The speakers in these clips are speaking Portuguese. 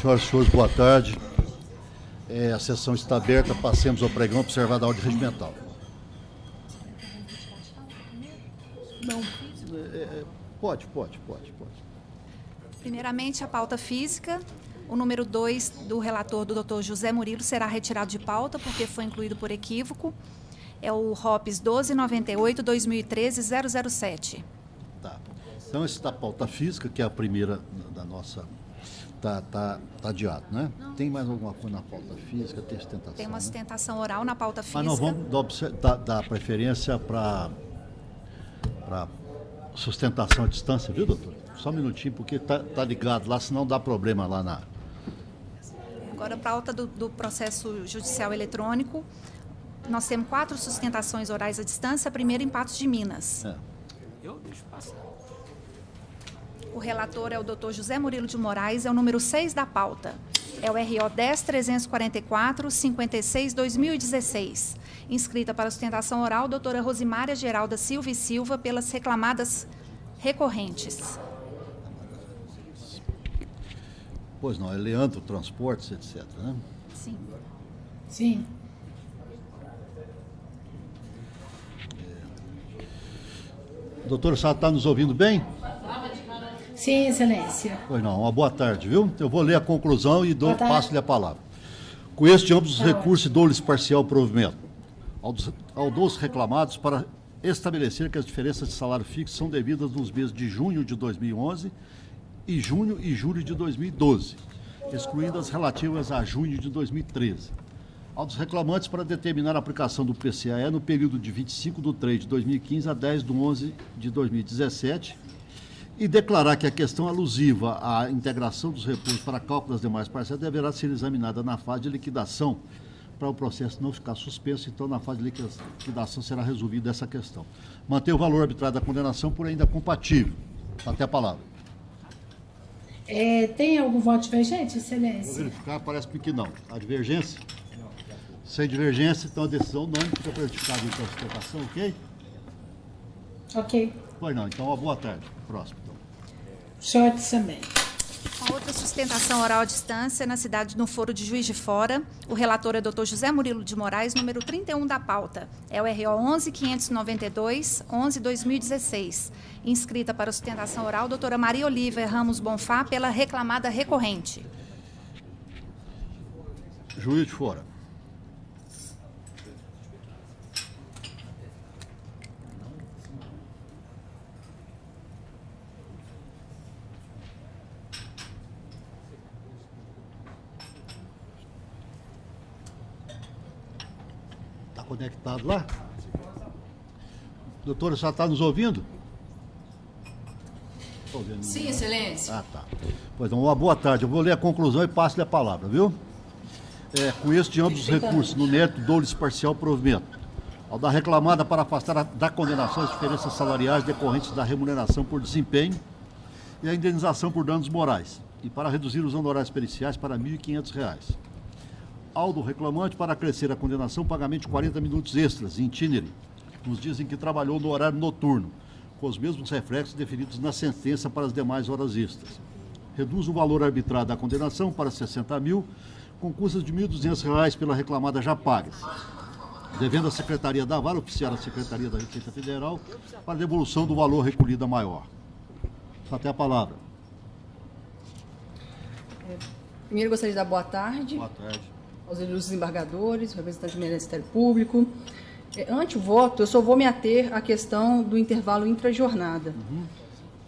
Senhoras e senhores, boa tarde. A sessão está aberta, passemos ao pregão observado a ordem regimental. Não, pode. Primeiramente, a pauta física. O número 2 do relator do Dr. José Murilo será retirado de pauta, porque foi incluído por equívoco. É o ROPS 1298-2013-007. Tá. Então, esse da pauta física, que é a primeira da nossa... Tá adiado, né? Não. Tem mais alguma coisa na pauta física? Tem sustentação? Tem uma sustentação oral na pauta física. Mas nós vamos dar preferência para sustentação à distância, viu, doutor? Só um minutinho, porque tá ligado lá, senão dá problema lá na... Agora, para a pauta do processo judicial eletrônico, nós temos 4 sustentações orais à distância, a primeira em Patos de Minas. Eu deixo passar. O relator é o Dr. José Murilo de Moraes, é o número 6 da pauta. É o RO 10.344-56-2016. Inscrita para sustentação oral, doutora Rosimária Geralda Silva e Silva, pelas reclamadas recorrentes. Pois não, é Leandro Transportes, etc., né? Sim. Doutora, a senhora está nos ouvindo bem? Sim, excelência. Pois não, uma boa tarde, viu? Eu vou ler a conclusão e passo-lhe a palavra. Com este ambos os recursos, dou-lhes parcial provimento ao dos reclamados para estabelecer que as diferenças de salário fixo são devidas nos meses de junho de 2011 e junho e julho de 2012, excluindo as relativas a junho de 2013. Ao dos reclamantes para determinar a aplicação do PCAE no período de 25/3 de 2015 a 10/11 de 2017 e declarar que a questão alusiva à integração dos recursos para cálculo das demais parcelas deverá ser examinada na fase de liquidação para o processo não ficar suspenso. Então, na fase de liquidação será resolvida essa questão. Manter o valor arbitrário da condenação por ainda compatível. Até a palavra. Tem algum voto divergente, excelência? Vou verificar, parece-me que não. A divergência? Sem divergência, então a decisão não fica verificada em sustentação, ok? Ok. Pois não, então uma boa tarde. Próximo. Então. Shorts também. A outra sustentação oral à distância na cidade no Foro de Juiz de Fora. O relator é Dr. José Murilo de Moraes, número 31 da pauta. É o RO 11.592-11/2016. Inscrita para sustentação oral, doutora Maria Olívia Ramos Bonfá, pela reclamada recorrente. Juiz de Fora. Conectado lá? Doutora, a senhora está nos ouvindo? Sim, excelência. Ah, tá. Pois então, uma boa tarde. Eu vou ler a conclusão e passo-lhe a palavra, viu? Com este de ambos os recursos, no mérito, dou-lhes parcial provimento. Ao da reclamada para afastar da condenação as diferenças salariais decorrentes da remuneração por desempenho e a indenização por danos morais, e para reduzir os honorários periciais para R$ 1.500. Ao do reclamante para acrescer a condenação, pagamento de 40 minutos extras, in itinere, nos dias em que trabalhou no horário noturno, com os mesmos reflexos definidos na sentença para as demais horas extras. Reduz o valor arbitrário da condenação para 60 mil, com custas de R$ 1.200 pela reclamada já pagas, devendo a Secretaria da Vara oficiar a Secretaria da Receita Federal para devolução do valor recolhido a maior. Até a palavra. Primeiro, gostaria de dar boa tarde. Boa tarde. Aos ilustres embargadores, representantes do Ministério Público. Ante o voto, eu só vou me ater à questão do intervalo intrajornada.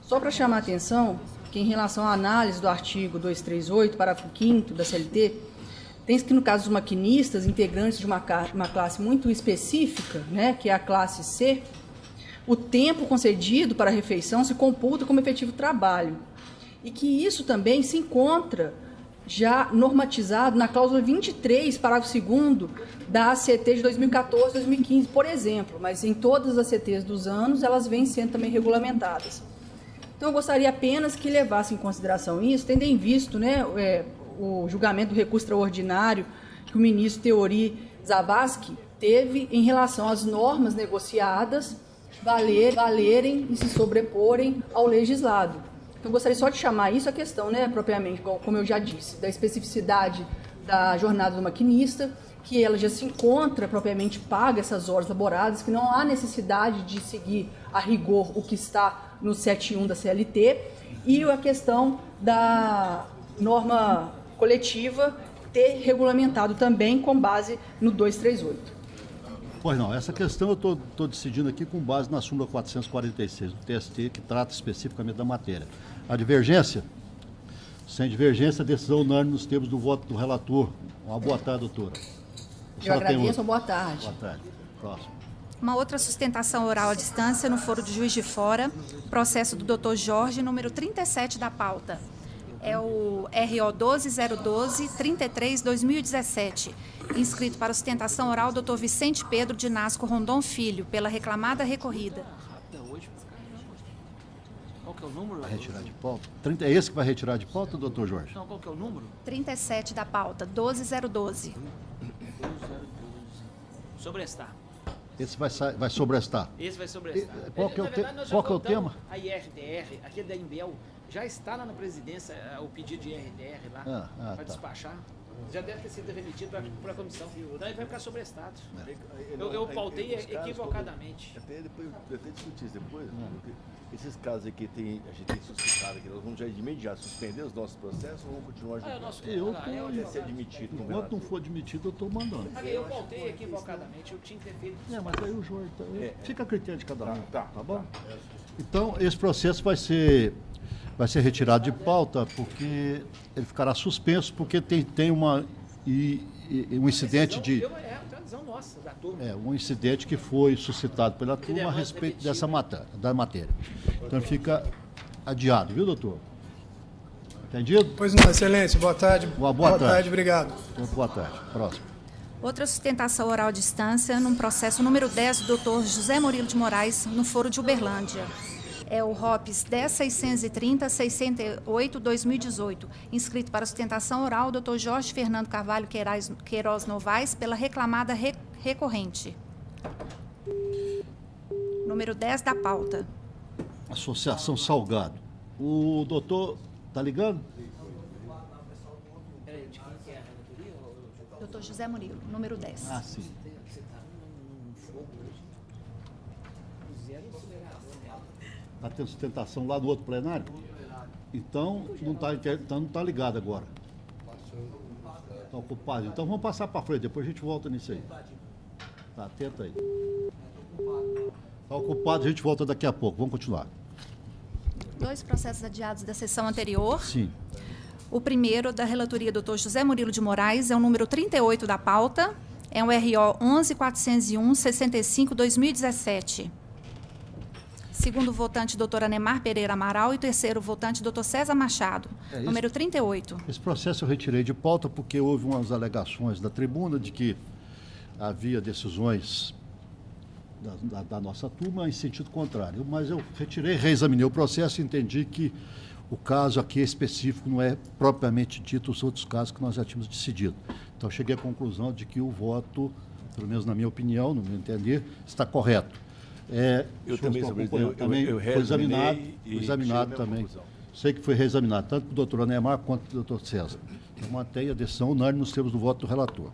Só para chamar a atenção que, em relação à análise do artigo 238, parágrafo 5º da CLT, tem que, no caso dos maquinistas, integrantes de uma classe muito específica, né, que é a classe C, o tempo concedido para a refeição se computa como efetivo trabalho. E que isso também se encontra já normatizado na cláusula 23, parágrafo 2º da ACT de 2014 2015, por exemplo, mas em todas as ACTs dos anos, elas vêm sendo também regulamentadas. Então, eu gostaria apenas que levasse em consideração isso, tendo em visto, né, o julgamento do recurso extraordinário que o ministro Teori Zavascki teve em relação às normas negociadas valerem e se sobreporem ao legislado. Eu gostaria só de chamar isso a questão, né, propriamente, como eu já disse, da especificidade da jornada do maquinista, que ela já se encontra propriamente paga essas horas laboradas, que não há necessidade de seguir a rigor o que está no 71 da CLT, e a questão da norma coletiva ter regulamentado também com base no 238. Pois não, essa questão eu estou decidindo aqui com base na súmula 446 do TST, que trata especificamente da matéria. A divergência? Sem divergência, decisão unânime nos termos do voto do relator. Uma boa tarde, doutora. Eu agradeço, boa tarde. Boa tarde. Próximo. Uma outra sustentação oral à distância no foro de Juiz de Fora, processo do Dr. Jorge, número 37 da pauta. É o RO 12012-33-2017. Inscrito para sustentação oral, Dr. Vicente Pedro de Nasco Rondon Filho, pela reclamada recorrida. Qual que é o número? Vai retirar de pauta? É esse que vai retirar de pauta, doutor Jorge? Não, qual que é o número? 37 da pauta, 12012. Sobrestar. Esse vai sobrestar. Esse vai sobrestar. Qual que é o Na verdade, nós já qual que é o voltamos tema? A IRDR, aquele da Imbel, já está lá na presidência o pedido de IRDR lá, para tá. despachar. Já deve ter sido remetido para a comissão. Então ele vai ficar sobrestado. Eu pautei equivocadamente. Até depois, eu até discuti isso depois, porque esses casos aqui a gente tem suscitado aqui, nós vamos já de imediato suspender os nossos processos ou vamos continuar julgando? Vai ser admitido. Enquanto não for admitido, eu estou mandando. Eu pautei equivocadamente, eu tinha que ter feito isso. Mas aí o Jorge... Fica a critério de cada um. Tá Bom? Então, esse processo vai ser retirado de pauta porque ele ficará suspenso porque tem um incidente de... É uma decisão nossa, da turma. Um incidente que foi suscitado pela turma a respeito da matéria. Então fica adiado, viu, doutor? Entendido? Pois não, excelência. Boa tarde. Boa tarde. Obrigado. Boa tarde. Próximo. Outra sustentação oral à distância num processo número 10 do Dr. José Murilo de Moraes, no foro de Uberlândia. É o ROPS 10.630.68/2018, inscrito para sustentação oral, Dr. Jorge Fernando Carvalho Queiroz Novaes, pela reclamada recorrente. Número 10 da pauta. Associação Salgado. O doutor está ligando? Dr. José Murilo, número 10. Sim. Está tendo sustentação lá do outro plenário? Então, não está ligado agora. Está ocupado. Então, vamos passar para frente, depois a gente volta nisso aí. Tá, atenta aí. Está ocupado, a gente volta daqui a pouco. Vamos continuar. 2 processos adiados da sessão anterior. Sim. O primeiro, da relatoria do Dr. José Murilo de Moraes, é o número 38 da pauta. É um RO 11.401.65/2017. Segundo votante, doutor Anemar Pereira Amaral, e terceiro votante, doutor César Machado, número 38. Esse processo eu retirei de pauta porque houve umas alegações da tribuna de que havia decisões da nossa turma em sentido contrário. Mas eu retirei, reexaminei o processo e entendi que o caso aqui específico não é propriamente dito os outros casos que nós já tínhamos decidido. Então, cheguei à conclusão de que o voto, pelo menos na minha opinião, no meu entender, está correto. Eu também, foi examinado também. Sei que foi reexaminado, tanto pelo doutor Anemar quanto pelo doutor César. Eu mantei a decisão unânime nos termos do voto do relator.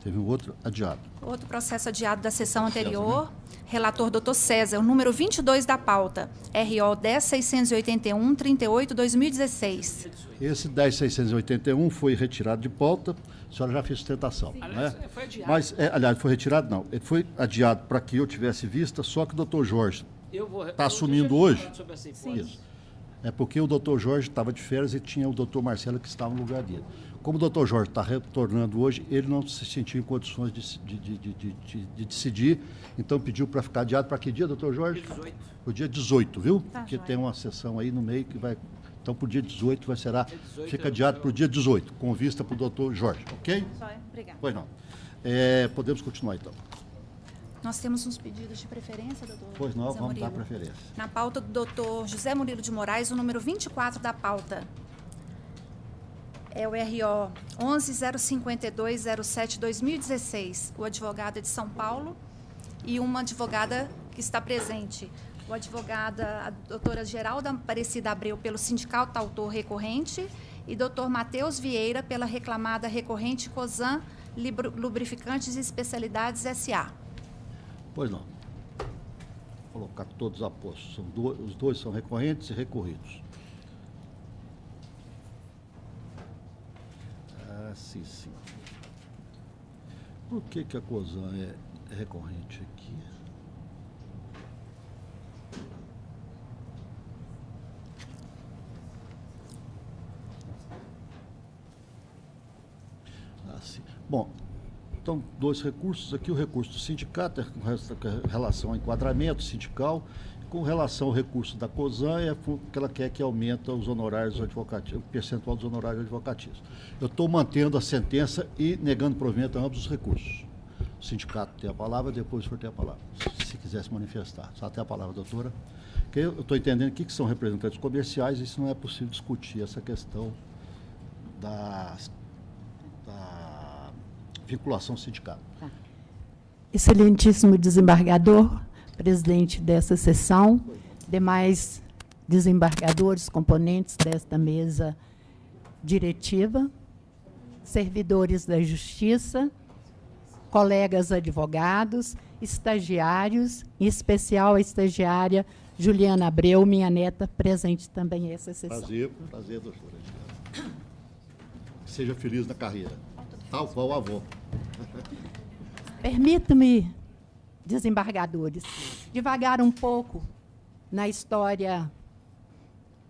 Teve um outro adiado. Outro processo adiado da sessão anterior, relator doutor César, o número 22 da pauta, RO 10.681.38/2016. Esse 10.681 foi retirado de pauta, a senhora já fez sustentação. Aliás, né? foi adiado. Mas, aliás, foi retirado, não. Ele foi adiado para que eu tivesse vista, só que o doutor Jorge está assumindo hoje. Isso. É porque o doutor Jorge estava de férias e tinha o doutor Marcelo que estava no lugar dele. Como o doutor Jorge está retornando hoje, ele não se sentiu em condições de decidir, então pediu para ficar adiado para que dia, doutor Jorge? 18. O dia 18, viu? Tá, porque joia. tem uma sessão aí no meio que vai... Então, para o dia 18 fica adiado para o dia 18, com vista para o doutor Jorge, ok? Obrigada. Pois não. Podemos continuar, então. Nós temos uns pedidos de preferência, doutor Pois não, José vamos dar Murilo. preferência. Na pauta do doutor José Murilo de Moraes, o número 24 da pauta. É o RO 11.052.07/2016. O advogado é de São Paulo e uma advogada que está presente. o advogada, a doutora Geralda Aparecida Abreu, pelo sindicato autor recorrente, e doutor Matheus Vieira, pela reclamada recorrente COSAN Lubrificantes e Especialidades S.A. Pois não. Vou colocar todos apostos. Os dois são recorrentes e recorridos. Sim. Por que a COSAN é recorrente aqui? Sim. Bom, então, dois recursos aqui. O recurso do sindicato é com relação ao enquadramento sindical. Com relação ao recurso da COSAN, é porque ela quer que aumente os honorários advocatícios, o percentual dos honorários advocatícios. Eu estou mantendo a sentença e negando provimento a ambos os recursos. O sindicato tem a palavra, depois o senhor tem a palavra, se quiser se manifestar. Só tem a palavra, doutora. Porque eu estou entendendo que são representantes comerciais e isso não é possível discutir, essa questão da vinculação sindical. Excelentíssimo desembargador, presidente dessa sessão, demais desembargadores, componentes desta mesa diretiva, servidores da Justiça, colegas advogados, estagiários, em especial a estagiária Juliana Abreu, minha neta, presente também nessa sessão. Prazer, doutora. Seja feliz na carreira, tal qual o avô. Permita-me, desembargadores, divagar um pouco na história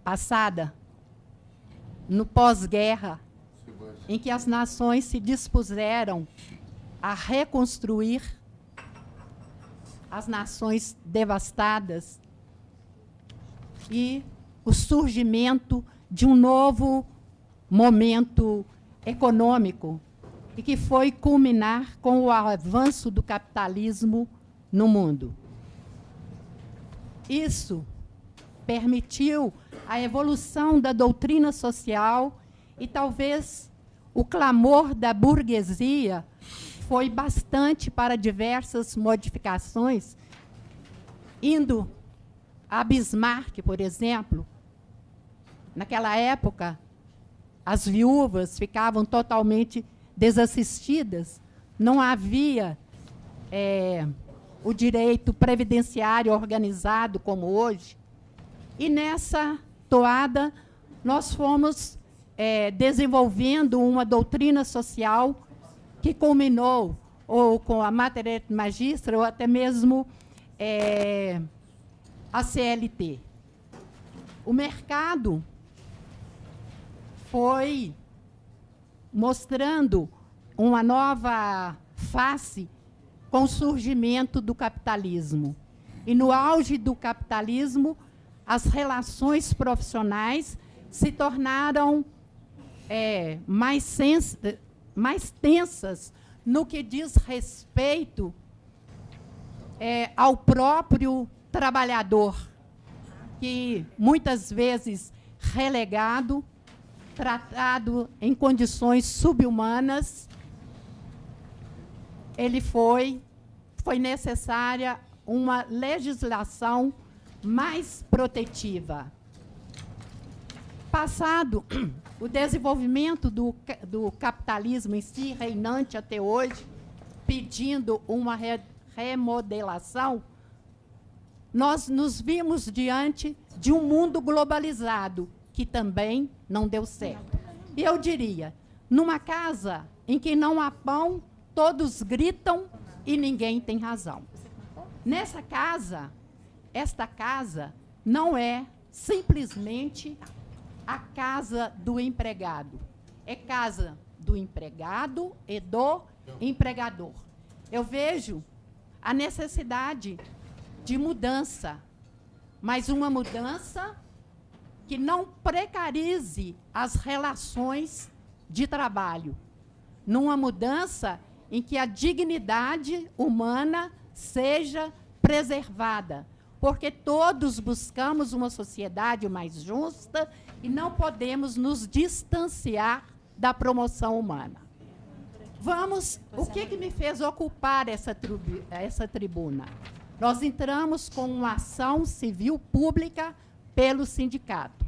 passada, no pós-guerra, em que as nações se dispuseram a reconstruir as nações devastadas e o surgimento de um novo momento econômico e que foi culminar com o avanço do capitalismo no mundo. Isso permitiu a evolução da doutrina social e talvez o clamor da burguesia foi bastante para diversas modificações, indo a Bismarck, por exemplo. Naquela época, as viúvas ficavam totalmente desassistidas, não havia o direito previdenciário organizado como hoje. E nessa toada, nós fomos desenvolvendo uma doutrina social que culminou ou com a Mater Magistra ou até mesmo a CLT. O mercado foi mostrando uma nova face com o surgimento do capitalismo. E no auge do capitalismo, as relações profissionais se tornaram mais tensas no que diz respeito ao próprio trabalhador, que muitas vezes relegado, tratado em condições subhumanas, foi necessária uma legislação mais protetiva. Passado o desenvolvimento do capitalismo em si, reinante até hoje, pedindo uma remodelação, nós nos vimos diante de um mundo globalizado, que também não deu certo. E eu diria, numa casa em que não há pão, todos gritam e ninguém tem razão. Nessa casa, esta casa não é simplesmente a casa do empregado. É casa do empregado e do empregador. Eu vejo a necessidade de mudança, mas uma mudança que não precarize as relações de trabalho. Numa mudança em que a dignidade humana seja preservada, porque todos buscamos uma sociedade mais justa e não podemos nos distanciar da promoção humana. O que me fez ocupar essa tribuna? nós entramos com uma ação civil pública pelo sindicato.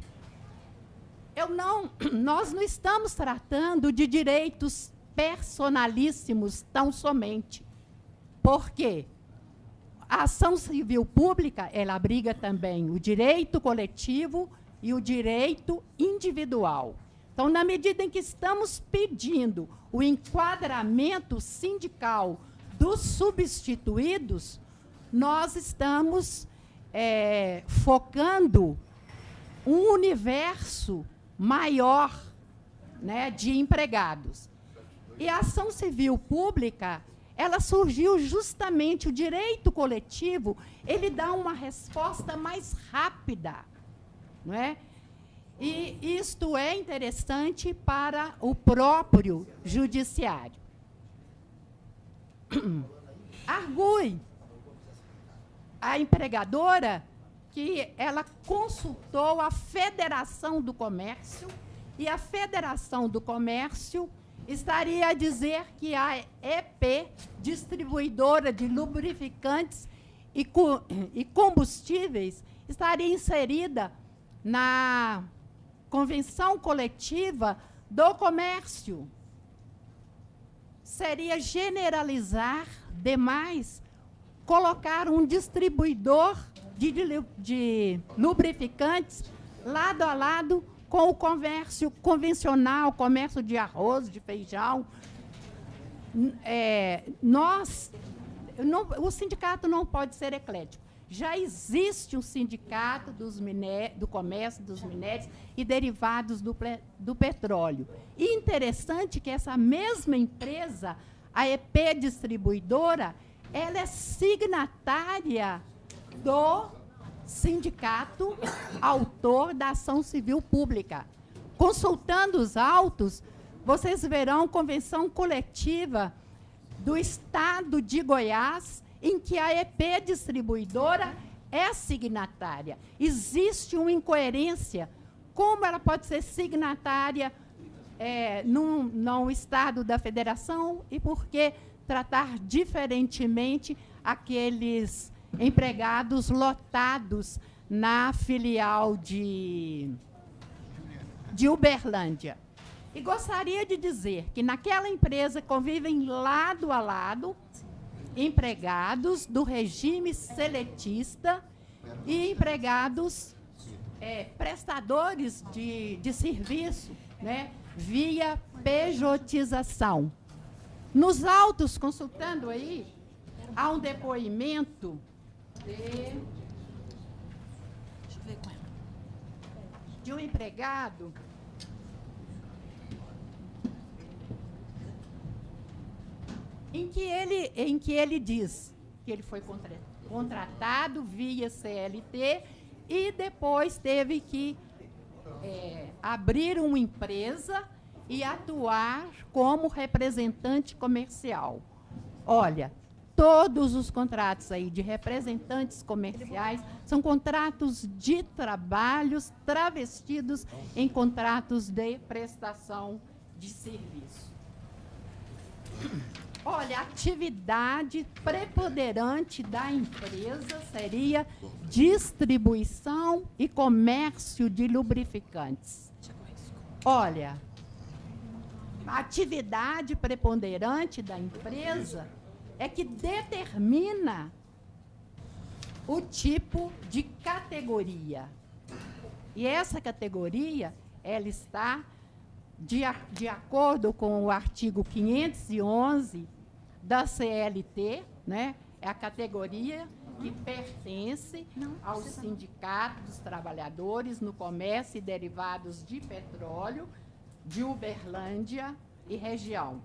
Nós não estamos tratando de direitos personalíssimos tão somente. Por quê? A ação civil pública, ela abriga também o direito coletivo e o direito individual. Então, na medida em que estamos pedindo o enquadramento sindical dos substituídos, nós estamos focando um universo maior, né, de empregados. E a ação civil pública, ela surgiu justamente, o direito coletivo, ele dá uma resposta mais rápida, não é? E isto é interessante para o próprio judiciário. Argue a empregadora que ela consultou a Federação do Comércio, e a Federação do Comércio estaria a dizer que a EP, distribuidora de lubrificantes e combustíveis, estaria inserida na Convenção Coletiva do Comércio. Seria generalizar demais, colocar um distribuidor de lubrificantes lado a lado com o comércio convencional, comércio de arroz, de feijão. O sindicato não pode ser eclético. Já existe um sindicato do comércio, dos minérios e derivados do petróleo. E interessante que essa mesma empresa, a EP Distribuidora, ela é signatária do sindicato autor da ação civil pública. Consultando os autos, vocês verão convenção coletiva do Estado de Goiás, em que a EP Distribuidora é signatária. Existe uma incoerência. Como ela pode ser signatária no Estado da Federação e por que tratar diferentemente aqueles empregados lotados na filial de Uberlândia? E gostaria de dizer que naquela empresa convivem lado a lado empregados do regime seletista e empregados prestadores de serviço, né, via pejotização. Nos autos, consultando aí, há um depoimento de um empregado em que ele diz que ele foi contratado via CLT e depois teve que abrir uma empresa e atuar como representante comercial. Olha, todos os contratos aí de representantes comerciais são contratos de trabalhos travestidos em contratos de prestação de serviço. Olha, a atividade preponderante da empresa seria distribuição e comércio de lubrificantes. Olha, a atividade preponderante da empresa é que determina o tipo de categoria. E essa categoria, ela está de acordo com o artigo 511 da CLT, né? É a categoria que pertence ao Sindicato dos Trabalhadores no Comércio e Derivados de Petróleo de Uberlândia e região.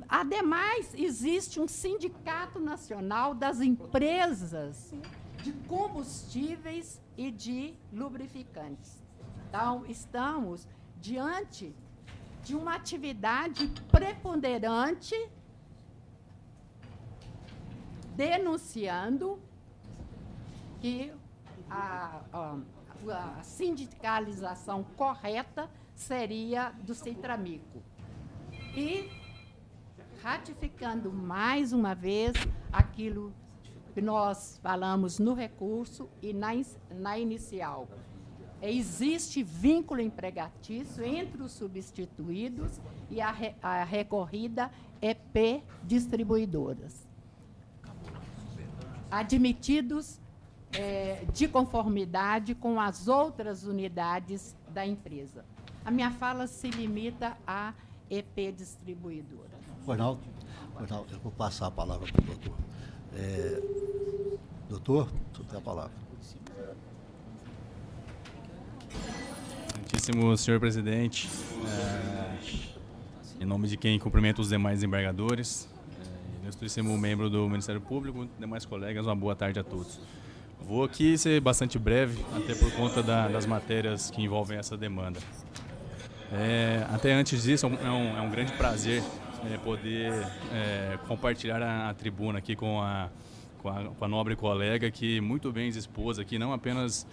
Ademais, existe um Sindicato Nacional das Empresas de Combustíveis e de Lubrificantes. Então, estamos diante de uma atividade preponderante denunciando que a sindicalização correta seria do Citramico. E ratificando mais uma vez aquilo que nós falamos no recurso e na inicial. Existe vínculo empregatício entre os substituídos e a recorrida EP Distribuidoras, admitidos de conformidade com as outras unidades da empresa. A minha fala se limita à EP Distribuidora. Ronaldo, eu vou passar a palavra para o doutor. Doutor, você tem a palavra. Excelentíssimo senhor presidente, em nome de quem cumprimento os demais desembargadores, ilustríssimo membro do Ministério Público, demais colegas, uma boa tarde a todos. Vou aqui ser bastante breve, até por conta das matérias que envolvem essa demanda. Até antes disso, é um grande prazer poder compartilhar a tribuna aqui com a nobre colega que muito bem expôs aqui, não apenas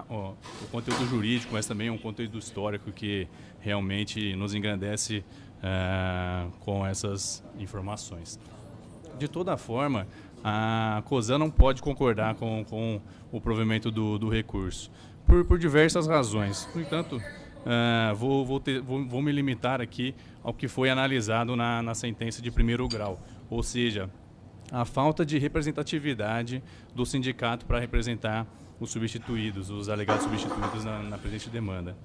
o conteúdo jurídico, mas também um conteúdo histórico que realmente nos engrandece com essas informações. De toda forma, a COSAN não pode concordar com o provimento do recurso, por diversas razões. No entanto, vou me limitar aqui ao que foi analisado na sentença de primeiro grau, ou seja, a falta de representatividade do sindicato para representar os substituídos, os alegados substituídos na presente demanda.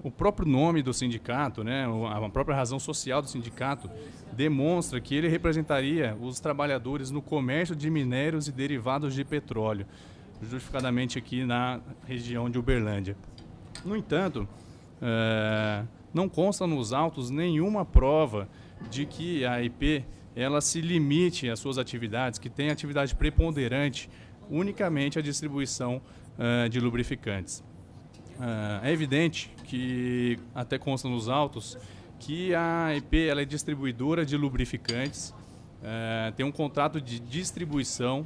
O próprio nome do sindicato, né, a própria razão social do sindicato, demonstra que ele representaria os trabalhadores no comércio de minérios e derivados de petróleo, justificadamente aqui na região de Uberlândia. No entanto, não consta nos autos nenhuma prova de que a IP ela se limite às suas atividades, que tem atividade preponderante unicamente à distribuição de lubrificantes. É evidente que, até consta nos autos, que a IP ela é distribuidora de lubrificantes, tem um contrato de distribuição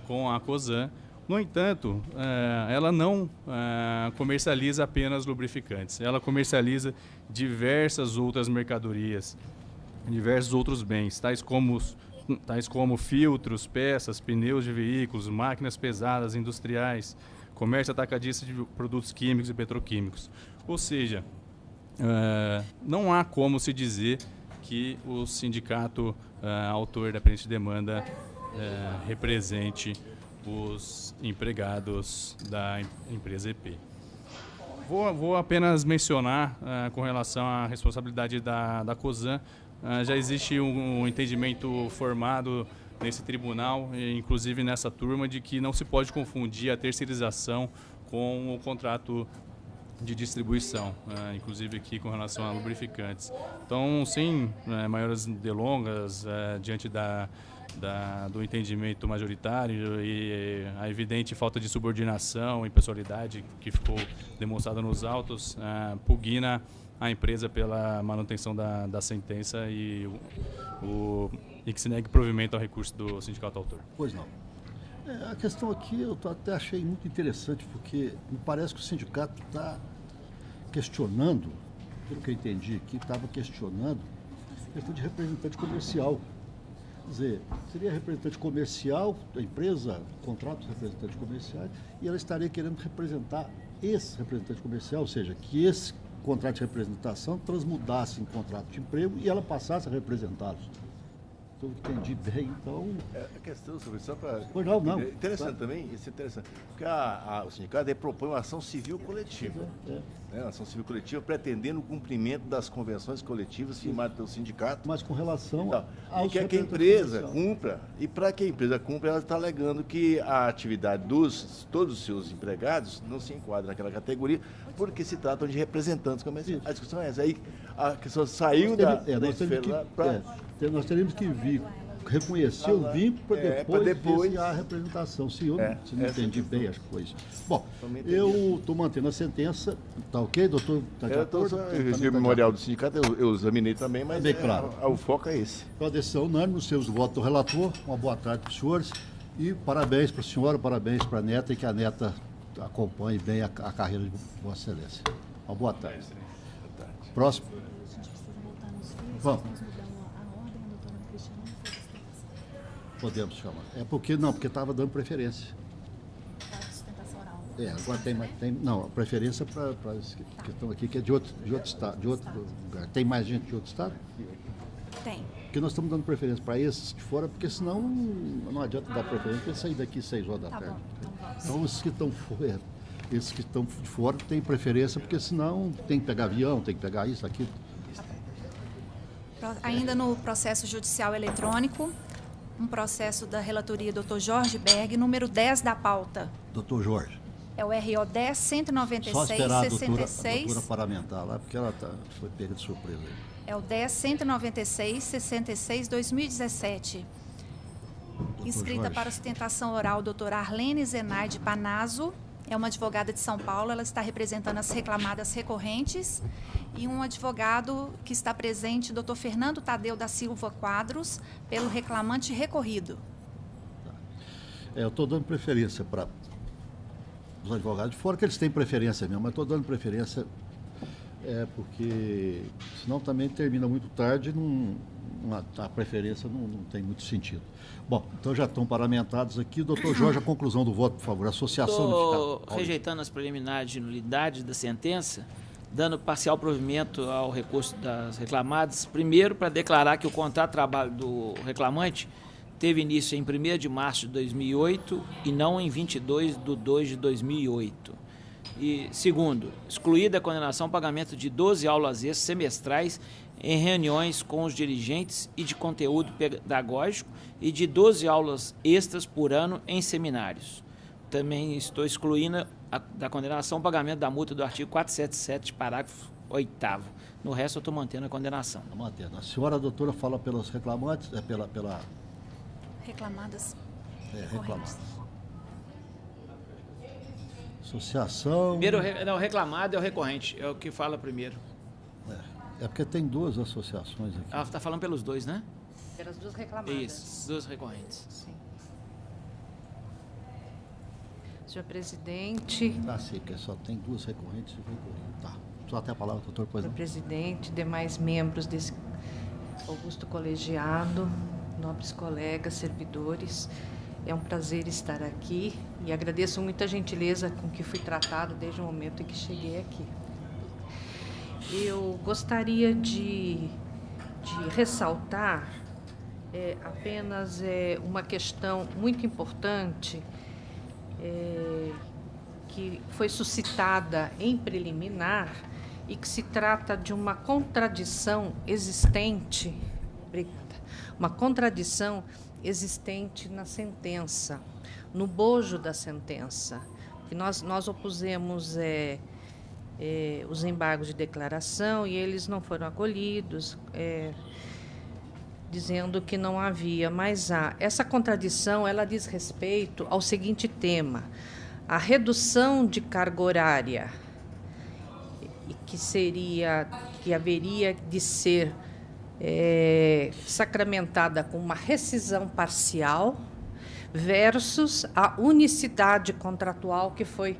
com a COSAN. No entanto, ela não comercializa apenas lubrificantes, ela comercializa diversas outras mercadorias, diversos outros bens, tais como filtros, peças, pneus de veículos, máquinas pesadas, industriais, comércio atacadista de produtos químicos e petroquímicos. Ou seja, não há como se dizer que o sindicato autor da presente demanda represente os empregados da empresa EP. Vou apenas mencionar com relação à responsabilidade da COSAN. Já existe um entendimento formado nesse tribunal, inclusive nessa turma, de que não se pode confundir a terceirização com o contrato de distribuição, inclusive aqui com relação a lubrificantes. Então, sem maiores delongas, diante do entendimento majoritário e a evidente falta de subordinação e pessoalidade que ficou demonstrada nos autos, pugna a empresa pela manutenção da sentença e que se negue provimento ao recurso do sindicato autor. Pois não. A questão aqui eu até achei muito interessante, porque me parece que o sindicato está questionando, pelo que eu entendi aqui, estava questionando a questão de representante comercial. Quer dizer, seria representante comercial da empresa, contrato de representante comercial, e ela estaria querendo representar esse representante comercial, ou seja, que esse contrato de representação transmudasse em contrato de emprego e ela passasse a representá-los. Eu entendi bem, então... A questão, só para... Pois não. Interessante também, isso é interessante, porque o sindicato propõe uma ação civil coletiva. Uma ação civil coletiva pretendendo o cumprimento das convenções coletivas firmadas pelo sindicato. Mas com relação e quer que a empresa cumpra, e para que a empresa cumpra, ela está alegando que a atividade todos os seus empregados não se enquadra naquela categoria, porque se tratam de representantes comerciais. A discussão é essa. Aí a questão saiu da esfera para... Nós teríamos que reconhecer o vínculo para depois a representação. Se eu não entendi bem as coisas. Bom, eu estou mantendo a sentença. Está ok, doutor? Está de acordo? Eu recebi o memorial do sindicato, eu examinei também, mas bem claro. O foco é esse. Com a decisão unânime, os seus votos do relator. Uma boa tarde para os senhores. E parabéns para a senhora, parabéns para a neta e que a neta acompanhe bem a carreira de Vossa Excelência. Uma boa tarde. Próximo. Vamos. Podemos chamar. É porque estava dando preferência. Agora tem não, a preferência para os que estão aqui, que é de outro estado, de outro lugar. Tem mais gente de outro estado? Tem. Porque nós estamos dando preferência para esses de fora, porque senão não adianta dar preferência para sair daqui 6 horas da tarde. Bom, então vamos. Então esses que estão de fora têm preferência, porque senão tem que pegar avião, tem que pegar isso, aquilo. Ainda no processo judicial eletrônico, um processo da relatoria Dr. Jorge Berg, número 10 da pauta. Doutor Jorge. É o RO 10 196 Só esperar a 66. doutora parlamentar lá, porque ela foi pega de surpresa aí. É o 10 196 66 2017. Inscrita Jorge. para sustentação oral, doutora Arlene Zenaide Panazzo, é uma advogada de São Paulo, ela está representando as reclamadas recorrentes, e um advogado que está presente, doutor Fernando Tadeu da Silva Quadros, pelo reclamante recorrido. Eu estou dando preferência para os advogados, fora que eles têm preferência mesmo, mas estou dando preferência porque senão também termina muito tarde e a preferência não tem muito sentido. Bom, então já estão paramentados aqui. Doutor Jorge, a conclusão do voto, por favor. Associação Estou rejeitando as preliminares de nulidade da sentença, dando parcial provimento ao recurso das reclamadas. Primeiro, para declarar que o contrato de trabalho do reclamante teve início em 1º de março de 2008 e não em 22/2/2008. E, segundo, excluída a condenação ao pagamento de 12 aulas extras semestrais em reuniões com os dirigentes e de conteúdo pedagógico e de 12 aulas extras por ano em seminários. Também estou excluindo da condenação o pagamento da multa do artigo 477, parágrafo 8º. No resto, eu estou mantendo a condenação. Está mantendo. A senhora, doutora, fala pelas reclamantes, Reclamadas. Reclamadas. Associação... Primeiro, o reclamado é o recorrente, é o que fala primeiro. É porque tem duas associações aqui. Ela está falando pelos dois, né? Pelas duas reclamadas. Isso, duas recorrentes. Sim. Senhor presidente. Sim, porque só tem duas recorrentes e recorrente. Tá. Só até a palavra, doutor, pois não. Senhor presidente, demais membros desse augusto colegiado, nobres colegas, servidores, é um prazer estar aqui e agradeço muito a gentileza com que fui tratado desde o momento em que cheguei aqui. Eu gostaria de ressaltar apenas uma questão muito importante que foi suscitada em preliminar e que se trata de uma contradição existente, uma contradição existente na sentença, no bojo da sentença, que nós opusemos os embargos de declaração e eles não foram acolhidos, dizendo que não havia, mas há. Essa contradição, ela diz respeito ao seguinte tema: a redução de carga horária, que haveria de ser sacramentada com uma rescisão parcial versus a unicidade contratual que foi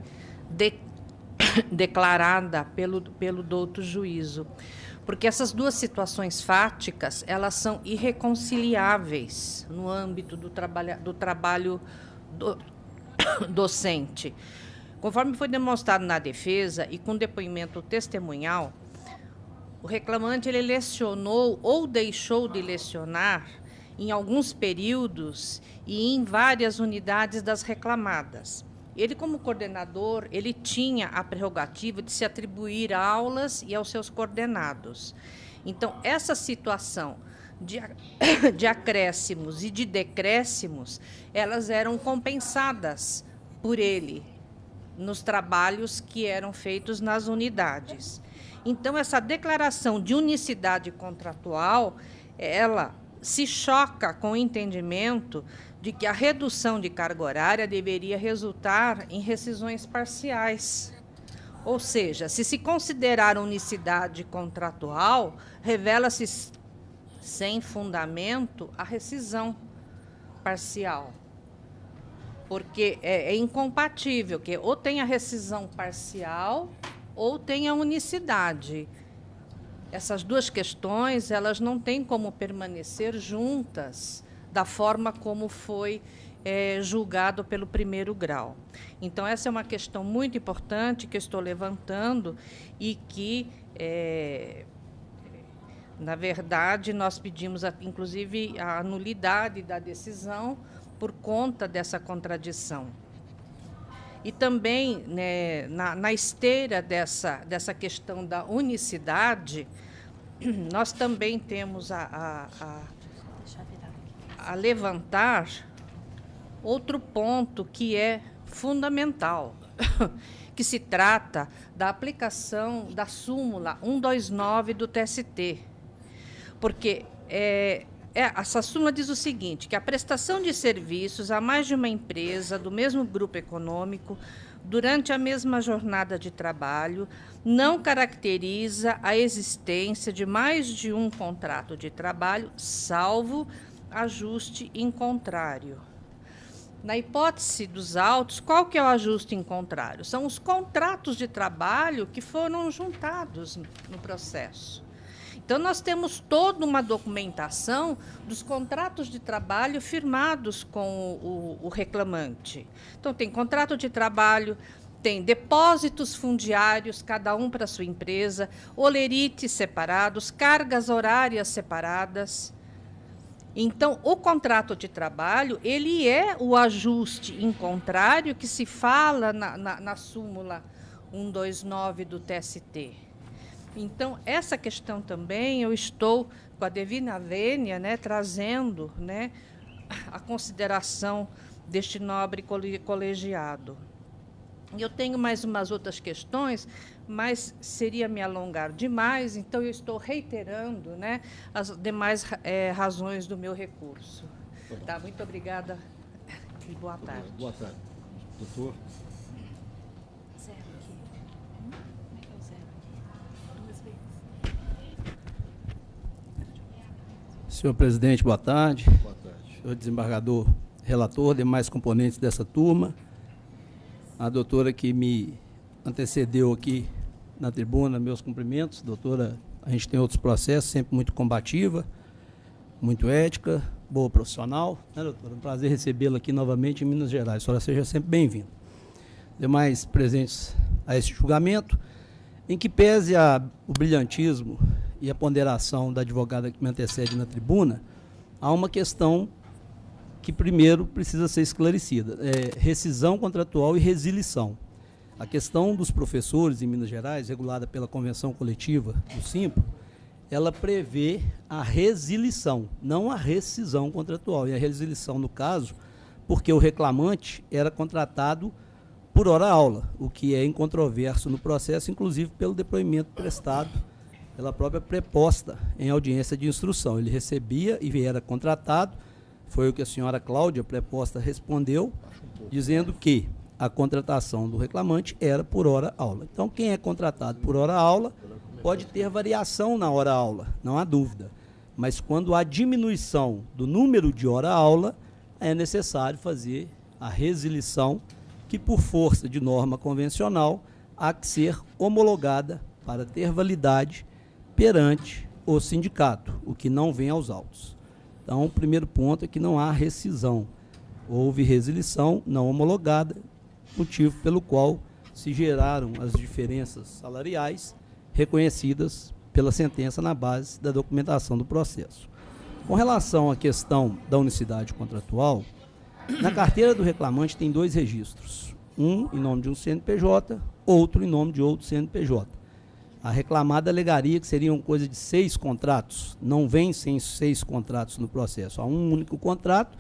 declarada pelo douto juízo. Porque essas duas situações fáticas, elas são irreconciliáveis no âmbito do trabalho docente. Conforme foi demonstrado na defesa e com depoimento testemunhal, o reclamante ele lecionou ou deixou de lecionar em alguns períodos e em várias unidades das reclamadas. Ele, como coordenador, ele tinha a prerrogativa de se atribuir aulas e aos seus coordenados. Então, essa situação de acréscimos e de decréscimos, elas eram compensadas por ele nos trabalhos que eram feitos nas unidades. Então, essa declaração de unicidade contratual, ela se choca com o entendimento de que a redução de carga horária deveria resultar em rescisões parciais. Ou seja, se considerar unicidade contratual, revela-se sem fundamento a rescisão parcial. Porque é incompatível, que ou tem a rescisão parcial ou tem a unicidade. essas duas questões, elas não têm como permanecer juntas da forma como foi julgado pelo primeiro grau. Então, essa é uma questão muito importante que eu estou levantando e que, na verdade, nós pedimos, inclusive, a nulidade da decisão por conta dessa contradição. E também, né, na esteira dessa questão da unicidade, nós também temos a levantar outro ponto que é fundamental, que se trata da aplicação da súmula 129 do TST. Porque essa súmula diz o seguinte, que a prestação de serviços a mais de uma empresa do mesmo grupo econômico durante a mesma jornada de trabalho não caracteriza a existência de mais de um contrato de trabalho, salvo ajuste em contrário. Na hipótese dos autos, qual que é o ajuste em contrário? São os contratos de trabalho que foram juntados no processo. Então, nós temos toda uma documentação dos contratos de trabalho firmados com o reclamante. Então, tem contrato de trabalho, tem depósitos fundiários, cada um para a sua empresa, olerites separados, cargas horárias separadas. Então, o contrato de trabalho, ele é o ajuste em contrário que se fala na súmula 129 do TST. Então, essa questão também eu estou, com a devida vênia, né, trazendo, né, a consideração deste nobre colegiado. Eu tenho mais umas outras questões, mas seria me alongar demais, então eu estou reiterando, né, as demais razões do meu recurso. Tá, muito obrigada e boa tarde. Boa tarde. Doutor? Zero aqui. Como é que é o zero aqui? 2 vezes. Senhor presidente, boa tarde. Boa tarde. Senhor desembargador relator, demais componentes dessa turma. A doutora que me antecedeu aqui na tribuna, meus cumprimentos. Doutora, a gente tem outros processos, sempre muito combativa, muito ética, boa profissional. Né, doutora? Um prazer recebê-la aqui novamente em Minas Gerais. A senhora seja sempre bem-vinda. Demais presentes a este julgamento, em que pese o brilhantismo e a ponderação da advogada que me antecede na tribuna, há uma questão que primeiro precisa ser esclarecida, rescisão contratual e resilição. A questão dos professores em Minas Gerais, regulada pela Convenção Coletiva do Simpro, ela prevê a resilição, não a rescisão contratual. E a resilição, no caso, porque o reclamante era contratado por hora-aula, o que é incontroverso no processo, inclusive pelo depoimento prestado pela própria preposta em audiência de instrução. Ele recebia e era contratado, foi o que a senhora Cláudia, preposta, respondeu, dizendo que a contratação do reclamante era por hora-aula. Então, quem é contratado por hora-aula pode ter variação na hora-aula, não há dúvida. Mas quando há diminuição do número de hora-aula, é necessário fazer a resilição, que por força de norma convencional, há que ser homologada para ter validade perante o sindicato, o que não vem aos autos. Então, o primeiro ponto é que não há rescisão. Houve resilição não homologada, motivo pelo qual se geraram as diferenças salariais reconhecidas pela sentença na base da documentação do processo. Com relação à questão da unicidade contratual, na carteira do reclamante tem 2 registros, um em nome de um CNPJ, outro em nome de outro CNPJ. A reclamada alegaria que seriam coisa de 6 contratos, não vem sem 6 contratos no processo, há um único contrato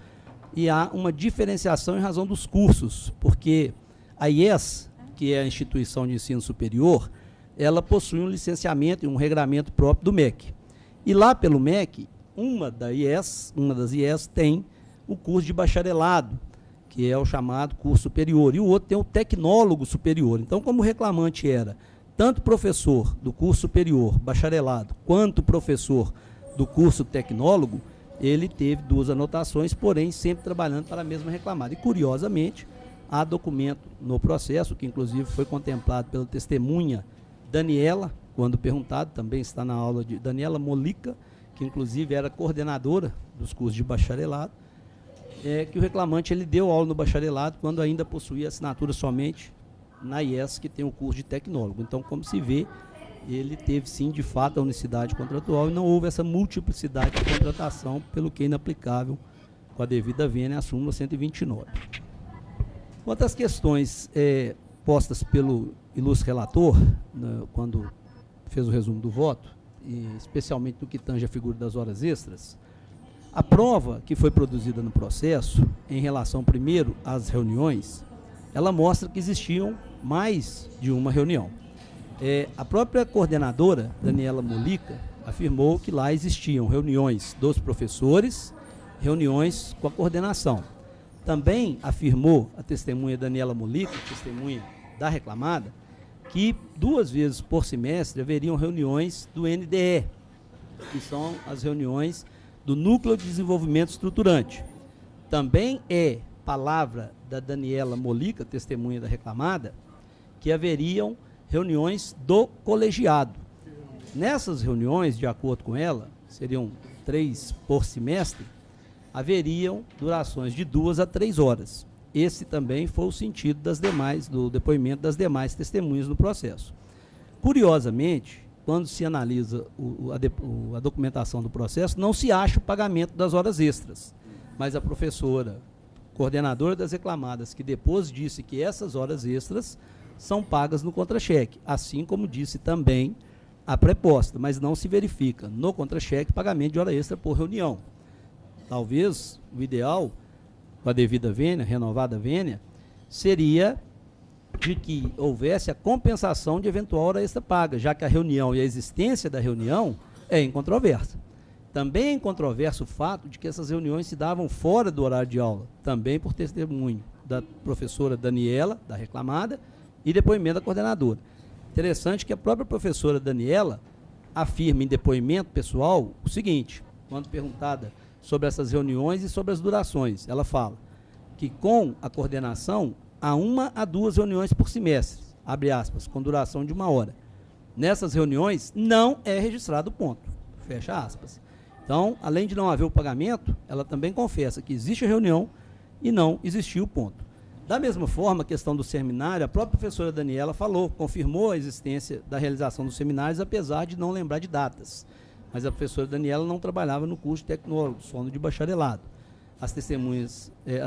e há uma diferenciação em razão dos cursos, porque a IES, que é a instituição de ensino superior, ela possui um licenciamento e um regramento próprio do MEC. E lá pelo MEC, uma das IES tem o curso de bacharelado, que é o chamado curso superior, e o outro tem o tecnólogo superior. Então, como o reclamante era tanto professor do curso superior, bacharelado, quanto professor do curso tecnólogo, ele teve 2 anotações, porém sempre trabalhando para a mesma reclamada. E, curiosamente, há documento no processo, que inclusive foi contemplado pela testemunha Daniela, quando perguntado, também está na aula de Daniela Molica, que inclusive era coordenadora dos cursos de bacharelado, que o reclamante ele deu aula no bacharelado quando ainda possuía assinatura somente na IES, que tem o curso de tecnólogo. Então, como se vê, ele teve sim, de fato, a unicidade contratual e não houve essa multiplicidade de contratação, pelo que é inaplicável com a devida vênia à súmula 129. Quanto às questões postas pelo ilustre relator, quando fez o resumo do voto, e especialmente no que tange a figura das horas extras, a prova que foi produzida no processo, em relação, primeiro, às reuniões, ela mostra que existiam mais de uma reunião. A própria coordenadora, Daniela Molica, afirmou que lá existiam reuniões dos professores, reuniões com a coordenação. Também afirmou a testemunha Daniela Molica, testemunha da reclamada, que 2 vezes por semestre haveriam reuniões do NDE, que são as reuniões do Núcleo de Desenvolvimento Estruturante. Também é palavra da Daniela Molica, testemunha da reclamada, que haveriam reuniões do colegiado. Nessas reuniões, de acordo com ela, seriam 3 por semestre, haveriam durações de 2 a 3 horas. Esse também foi o sentido do depoimento das demais testemunhas no processo. Curiosamente, quando se analisa a documentação do processo, não se acha o pagamento das horas extras, mas a professora, coordenadora das reclamadas, que depois disse que essas horas extras são pagas no contra-cheque, assim como disse também a preposta, mas não se verifica no contra-cheque pagamento de hora extra por reunião. Talvez o ideal, com a devida vênia, renovada vênia, seria de que houvesse a compensação de eventual hora extra paga, já que a reunião e a existência da reunião é incontroversa. Também é incontroverso o fato de que essas reuniões se davam fora do horário de aula, também por testemunho da professora Daniela, da reclamada, e depoimento da coordenadora. Interessante que a própria professora Daniela afirma em depoimento pessoal o seguinte, quando perguntada sobre essas reuniões e sobre as durações, ela fala que com a coordenação há 1 a 2 reuniões por semestre, abre aspas, com duração de 1 hora. Nessas reuniões não é registrado o ponto, fecha aspas. Então, além de não haver o pagamento, ela também confessa que existe a reunião e não existiu o ponto. Da mesma forma, a questão do seminário, a própria professora Daniela falou, confirmou a existência da realização dos seminários, apesar de não lembrar de datas. Mas a professora Daniela não trabalhava no curso de tecnólogo, só no de bacharelado. As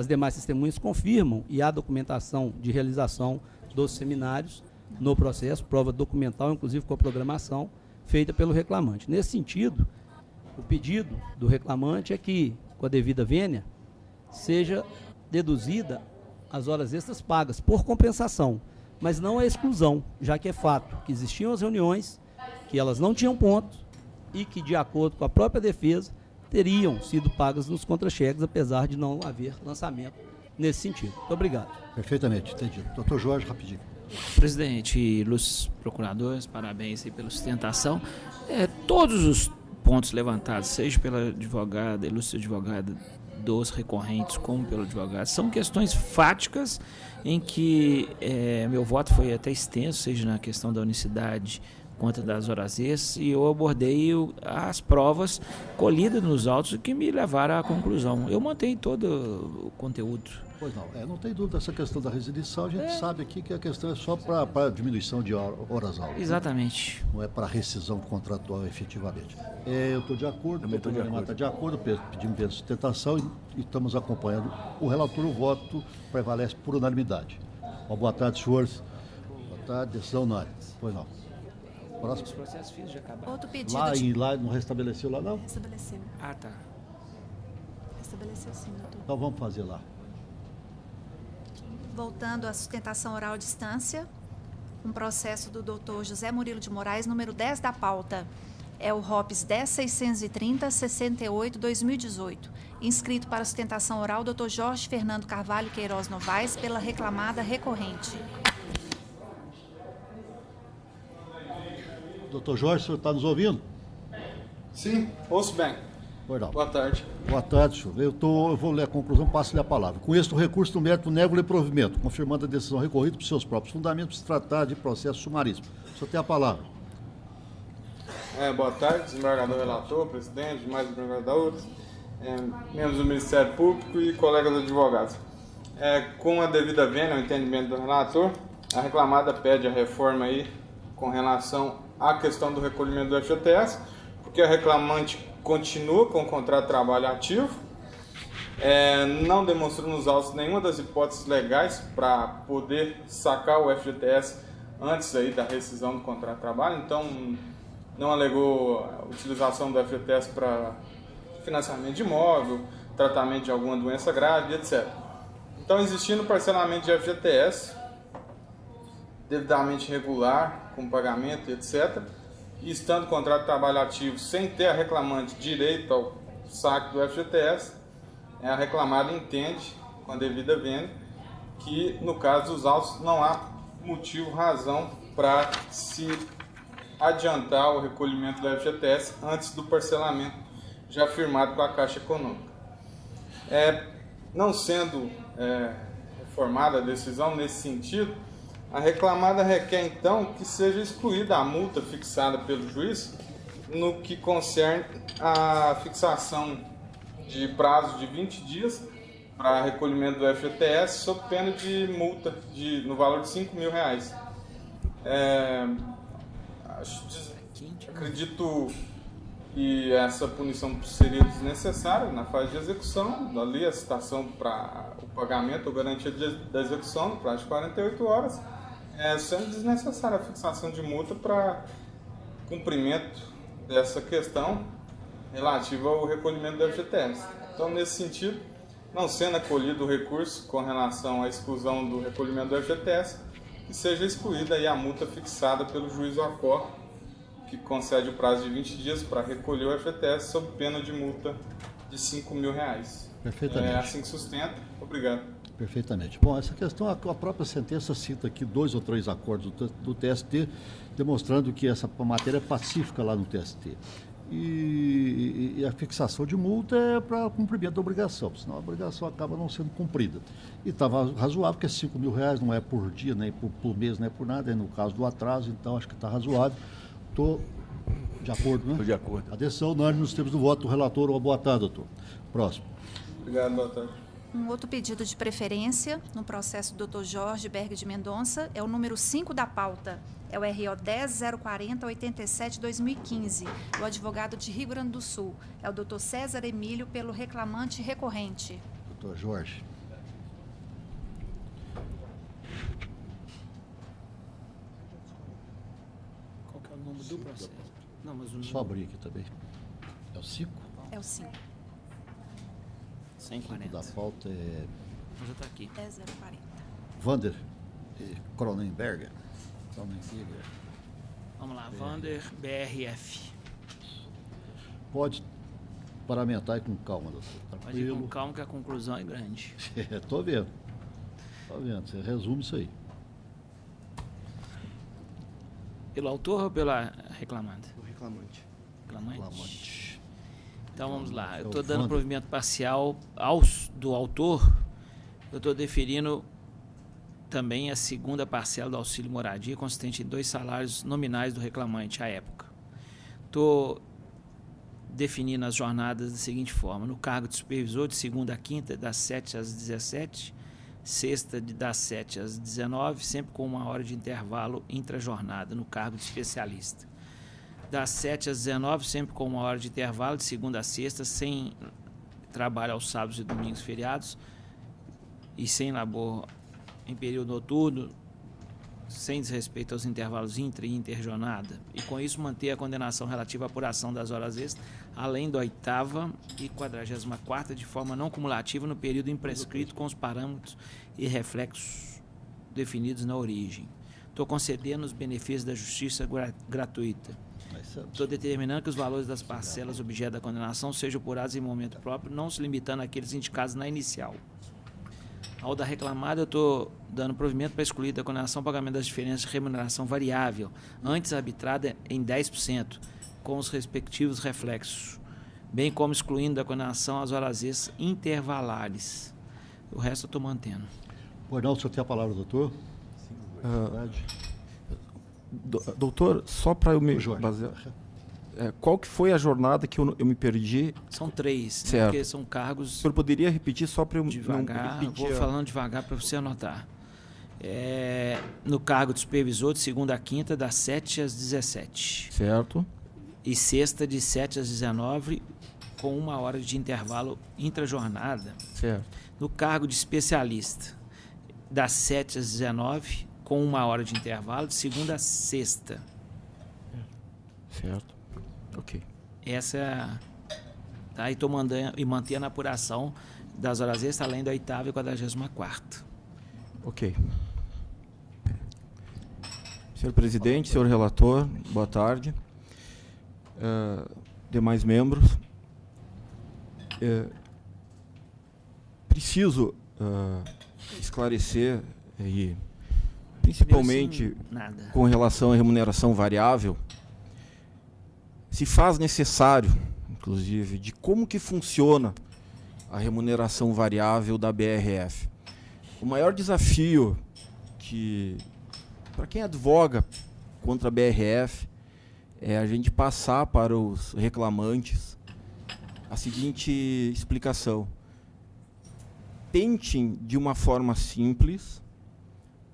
demais testemunhas confirmam e há documentação de realização dos seminários no processo, prova documental, inclusive com a programação, feita pelo reclamante. Nesse sentido, o pedido do reclamante é que, com a devida vênia, seja deduzida as horas extras pagas por compensação, mas não a exclusão, já que é fato que existiam as reuniões, que elas não tinham pontos e que, de acordo com a própria defesa, teriam sido pagas nos contra-cheques, apesar de não haver lançamento nesse sentido. Muito obrigado. Perfeitamente, entendido. Doutor Jorge, rapidinho. Presidente e ilustres procuradores, parabéns aí pela sustentação. Todos os pontos levantados, seja pela advogada, ilustre advogada dos recorrentes, como pelo advogado, são questões fáticas em que meu voto foi até extenso, seja na questão da unicidade quanto das horas extras, e eu abordei as provas colhidas nos autos que me levaram à conclusão. Eu mantenho todo o conteúdo. Pois não, não tem dúvida essa questão da resilição, a gente sabe aqui que a questão é só para diminuição de horas-aulas. Exatamente. Né? Não é para rescisão contratual efetivamente. Eu estou de acordo, o doutor Guilherme está de acordo, pedimos pela sustentação e estamos acompanhando o relator, o voto prevalece por unanimidade. Uma boa tarde, senhores. Boa tarde, decisão unânime. Pois não. Próximo. Os processos físicos já acabaram. Outro pedido lá não restabeleceu lá, não? Restabeleceu. Ah, tá. Restabeleceu sim, doutor. Então vamos fazer lá. Voltando à sustentação oral à distância, um processo do doutor José Murilo de Moraes, número 10 da pauta, é o ROPS 10.630.68/2018. Inscrito para sustentação oral, doutor Jorge Fernando Carvalho Queiroz Novaes, pela reclamada recorrente. Doutor Jorge, o senhor está nos ouvindo? Sim, ouço bem. Boa tarde. Boa tarde, senhor. Eu vou ler a conclusão, passo-lhe a palavra. Com este recurso do mérito, nego-lhe provimento, confirmando a decisão recorrida por seus próprios fundamentos, se tratar de processo sumaríssimo. O senhor tem a palavra. Boa tarde, desembargador relator, presidente, demais desembargadores, membros do Ministério Público e colegas advogados. Com a devida vênia, o entendimento do relator, a reclamada pede a reforma aí com relação à questão do recolhimento do FGTS, porque a reclamante continua com o contrato de trabalho ativo, não demonstrou nos autos nenhuma das hipóteses legais para poder sacar o FGTS antes aí da rescisão do contrato de trabalho, então não alegou a utilização do FGTS para financiamento de imóvel, tratamento de alguma doença grave, etc. Então, existindo parcelamento de FGTS, devidamente regular, com pagamento, etc., e estando o contrato de trabalho ativo sem ter a reclamante direito ao saque do FGTS, a reclamada entende, com a devida vênia, que no caso dos autos não há motivo, razão para se adiantar o recolhimento do FGTS antes do parcelamento já firmado com a Caixa Econômica. Não sendo reformada a decisão nesse sentido, a reclamada requer, então, que seja excluída a multa fixada pelo juiz no que concerne a fixação de prazo de 20 dias para recolhimento do FGTS, sob pena de multa no valor de R$5.000. Acredito que essa punição seria desnecessária na fase de execução, dali a citação para o pagamento ou garantia da execução no prazo de 48 horas, sendo desnecessária a fixação de multa para cumprimento dessa questão relativa ao recolhimento do FGTS. Então, nesse sentido, não sendo acolhido o recurso com relação à exclusão do recolhimento do FGTS, que seja excluída aí a multa fixada pelo juiz do acor, que concede o prazo de 20 dias para recolher o FGTS sob pena de multa de R$5.000. Perfeitamente. É assim que sustenta. Obrigado. Perfeitamente. Bom, essa questão, a própria sentença cita aqui 2 ou 3 acordos do TST, demonstrando que essa matéria é pacífica lá no TST. E a fixação de multa é para cumprimento da obrigação, senão a obrigação acaba não sendo cumprida. E estava razoável, porque R$5.000 não é por dia, nem por mês, nem por nada, é no caso do atraso, então acho que está razoável. Estou de acordo, né? Estou de acordo. A decisão unânime nos termos do voto do relator. Uma boa tarde, doutor. Próximo. Obrigado, boa tarde. Um outro pedido de preferência no processo do Dr. Jorge Berg de Mendonça é o número 5 da pauta. É o RO 10.040.87/2015, do advogado de Rio Grande do Sul. É o Dr. César Emílio, pelo reclamante recorrente. Dr. Jorge. Qual que é o número do processo? Não, mas o só abrir aqui também. É o 5? É o 5. 140. Da pauta é... Já está aqui. 10.040. Vander Cronenberger. Vamos lá, Vander BRF. Pode paramentar aí com calma, doutor. Pode ir com calma que a conclusão é grande. Estou vendo. Estou vendo. Você resume isso aí. Pelo autor ou pela reclamada? O reclamante. Reclamante. Então vamos lá. Eu estou dando provimento parcial do autor. Eu estou deferindo também a segunda parcela do auxílio moradia, consistente em 2 salários nominais do reclamante à época. Estou definindo as jornadas da seguinte forma: no cargo de supervisor, de segunda a quinta, das 7 às 17, sexta, das 7 às 19, sempre com 1 hora de intervalo intra-jornada, no cargo de especialista. Das 7 às 19, sempre com 1 hora de intervalo, de segunda a sexta, sem trabalho aos sábados e domingos feriados, e sem labor em período noturno, sem desrespeito aos intervalos intra e interjornada, e com isso manter a condenação relativa à apuração das horas extras, além da 8ª e 44ª, de forma não cumulativa no período imprescrito, com os parâmetros e reflexos definidos na origem. Estou concedendo os benefícios da justiça gratuita. Estou determinando que os valores das parcelas objeto da condenação sejam apurados em momento próprio, não se limitando àqueles indicados na inicial. Ao da reclamada, eu estou dando provimento para excluir da condenação o pagamento das diferenças de remuneração variável, antes arbitrada em 10%, com os respectivos reflexos, bem como excluindo da condenação as horas extras intervalares. O resto eu estou mantendo. Pois não, o senhor tem a palavra, doutor? Doutor, só para eu me basear, qual que foi a jornada que eu me perdi? São 3, certo, né, porque são cargos... O senhor poderia repetir só para eu devagar, não repetir? Vou falando devagar para você anotar. No cargo de supervisor, de segunda a quinta, das 7 às 17. Certo. E sexta, de 7 às 19, com 1 hora de intervalo intrajornada. Certo. No cargo de especialista, das 7 às 19, com 1 hora de intervalo, de segunda a sexta. Certo. Ok. Essa é tá, e estou mandando e mantendo a apuração das horas extras, além da 8ª e 44ª. Ok. Senhor presidente, senhor relator, boa tarde. Demais membros. Preciso esclarecer, e principalmente com relação à remuneração variável, se faz necessário, inclusive, de como que funciona a remuneração variável da BRF. O maior desafio para quem advoga contra a BRF, é a gente passar para os reclamantes a seguinte explicação. Tentem, de uma forma simples,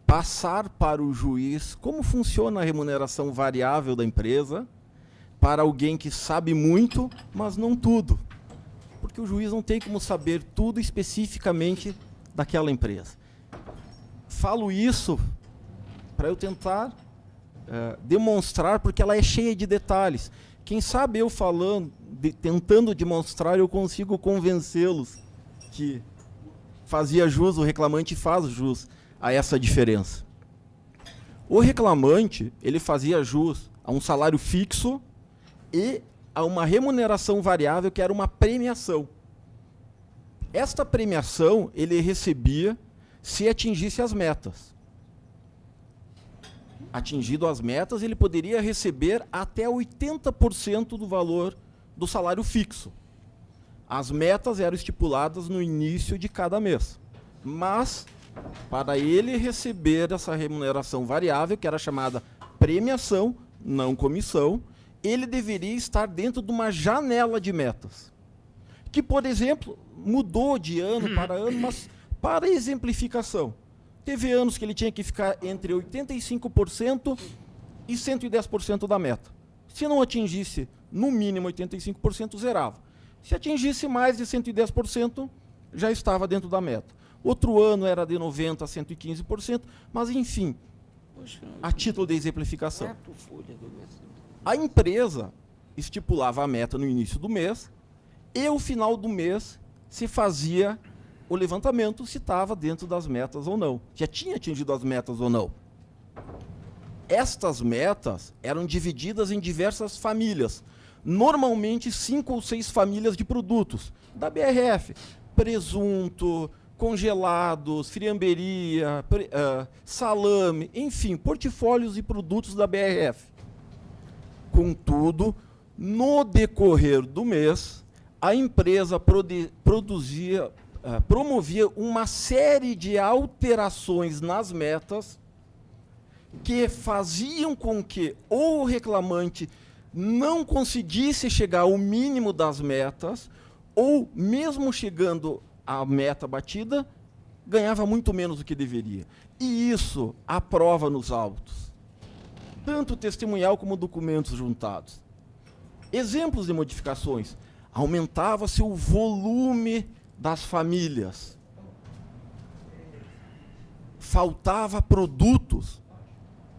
passar para o juiz como funciona a remuneração variável da empresa para alguém que sabe muito, mas não tudo. Porque o juiz não tem como saber tudo especificamente daquela empresa. Falo isso para eu tentar demonstrar, porque ela é cheia de detalhes. Quem sabe eu falando, tentando demonstrar, eu consigo convencê-los que fazia jus, o reclamante faz jus a essa diferença. O reclamante, ele fazia jus a um salário fixo e a uma remuneração variável, que era uma premiação. Esta premiação ele recebia se atingisse as metas. Atingido as metas, ele poderia receber até 80% do valor do salário fixo. As metas eram estipuladas no início de cada mês. Mas, para ele receber essa remuneração variável, que era chamada premiação, não comissão, ele deveria estar dentro de uma janela de metas. Que, por exemplo, mudou de ano para ano, mas para exemplificação. Teve anos que ele tinha que ficar entre 85% e 110% da meta. Se não atingisse, no mínimo, 85%, zerava. Se atingisse mais de 110%, já estava dentro da meta. Outro ano era de 90% a 115%, mas, enfim, a título de exemplificação. A empresa estipulava a meta no início do mês e, o final do mês, se fazia o levantamento se estava dentro das metas ou não. Já tinha atingido as metas ou não. Estas metas eram divididas em diversas famílias. Normalmente 5 ou 6 famílias de produtos da BRF. Presunto, congelados, friamberia, salame, enfim, portfólios e produtos da BRF. Contudo, no decorrer do mês, a empresa promovia uma série de alterações nas metas que faziam com que ou o reclamante não conseguisse chegar ao mínimo das metas, ou, mesmo chegando à meta batida, ganhava muito menos do que deveria. E isso há prova nos autos, tanto testemunhal como documentos juntados. Exemplos de modificações. Aumentava-se o volume das famílias. Faltava produtos,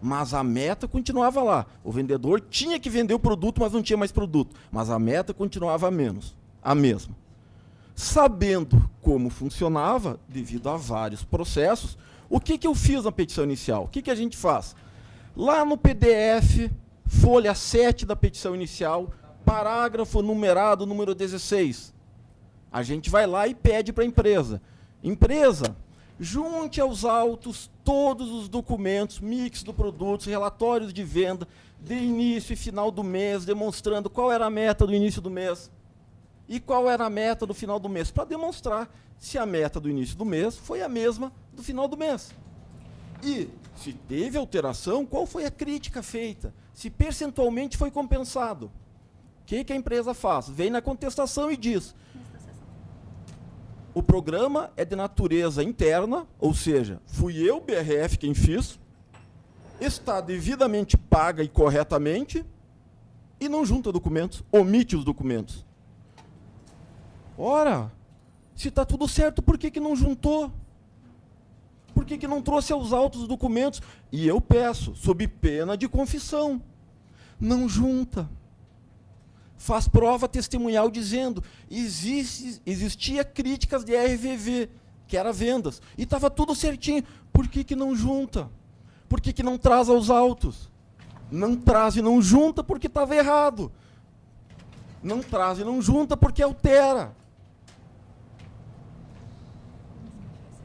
mas a meta continuava lá. O vendedor tinha que vender o produto, mas não tinha mais produto. Mas a meta continuava a mesma. Sabendo como funcionava, devido a vários processos, o que eu fiz na petição inicial? O que a gente faz? Lá no PDF, folha 7 da petição inicial, parágrafo numerado número 16. A gente vai lá e pede para a empresa. Empresa, junte aos autos todos os documentos, mix do produto, relatórios de venda, de início e final do mês, demonstrando qual era a meta do início do mês. E qual era a meta do final do mês? Para demonstrar se a meta do início do mês foi a mesma do final do mês. E, se teve alteração, qual foi a crítica feita? Se percentualmente foi compensado. O que a empresa faz? Vem na contestação e diz: o programa é de natureza interna, ou seja, fui eu, BRF, quem fiz, está devidamente paga e corretamente, e não junta documentos, omite os documentos. Ora, se está tudo certo, por que não juntou? Por que não trouxe aos autos os documentos? E eu peço, sob pena de confissão, não junta. Faz prova testemunhal dizendo: existia críticas de RVV, que era vendas, e estava tudo certinho. Por que não junta? Por que não traz aos autos? Não traz e não junta porque estava errado. Não traz e não junta porque altera.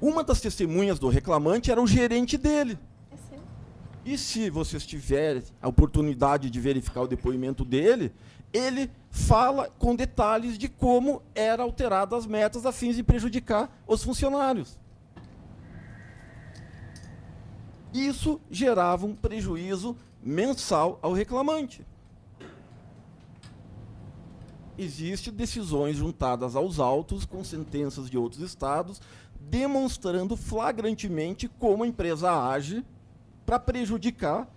Uma das testemunhas do reclamante era o gerente dele. E se vocês tiverem a oportunidade de verificar o depoimento dele, ele fala com detalhes de como eram alteradas as metas a fim de prejudicar os funcionários. Isso gerava um prejuízo mensal ao reclamante. Existem decisões juntadas aos autos com sentenças de outros estados, demonstrando flagrantemente como a empresa age para prejudicar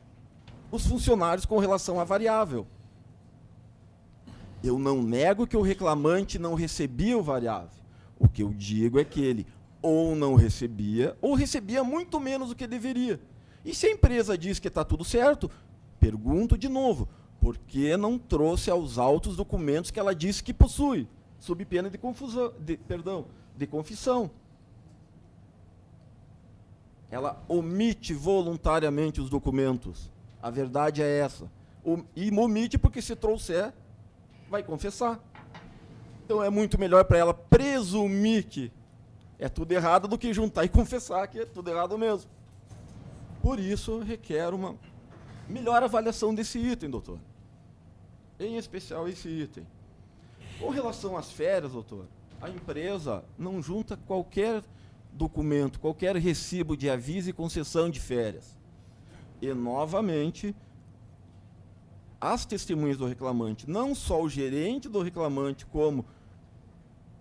os funcionários com relação à variável. Eu não nego que o reclamante não recebia o variável. O que eu digo é que ele ou não recebia, ou recebia muito menos do que deveria. E se a empresa diz que está tudo certo, pergunto de novo, por que não trouxe aos autos documentos que ela disse que possui, sob pena de confissão? Ela omite voluntariamente os documentos. A verdade é essa. E omite porque, se trouxer, vai confessar. Então é muito melhor para ela presumir que é tudo errado do que juntar e confessar que é tudo errado mesmo. Por isso, requer uma melhor avaliação desse item, doutor. Em especial esse item. Com relação às férias, doutor, a empresa não junta qualquer documento, qualquer recibo de aviso e concessão de férias. E, novamente, as testemunhas do reclamante, não só o gerente do reclamante, como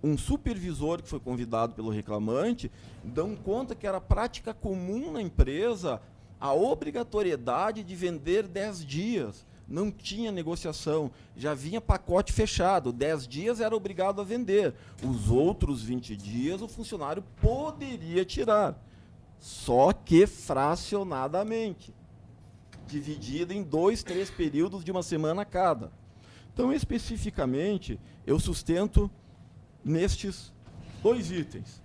um supervisor que foi convidado pelo reclamante, dão conta que era prática comum na empresa a obrigatoriedade de vender 10 dias. Não tinha negociação, já vinha pacote fechado, 10 dias era obrigado a vender. Os outros 20 dias o funcionário poderia tirar, só que fracionadamente, dividido em 2, 3 períodos de uma semana cada. Então, especificamente, eu sustento nestes 2 itens,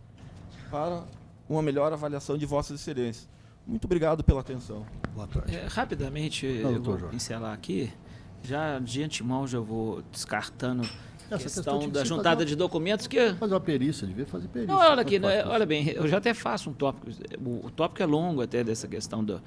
para uma melhor avaliação de Vossas Excelências. Muito obrigado pela atenção. Boa tarde. Rapidamente, eu vou pincelar aqui. Já de antemão já vou descartando a questão da juntada de documentos. Fazer uma perícia, devia fazer perícia. Não, olha aqui, olha bem, eu já até faço um tópico, o tópico é longo até dessa questão da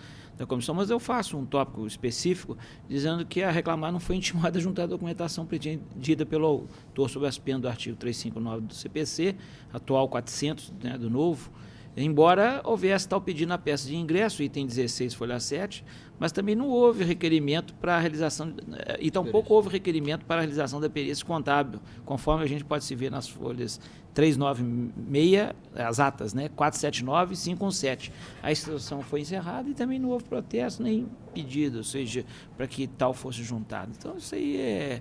comissão, mas eu faço um tópico específico dizendo que a reclamar não foi intimada a juntar a documentação pretendida pelo autor sob as penas do artigo 359 do CPC, atual 400, né, do novo, embora houvesse tal pedido na peça de ingresso, item 16, folha 7, mas também não houve requerimento para a realização, e tampouco houve requerimento para a realização da perícia contábil, conforme a gente pode se ver nas folhas 396, as atas, né, 479 e 517. A instrução foi encerrada e também não houve protesto nem pedido, ou seja, para que tal fosse juntado. Então, isso aí é...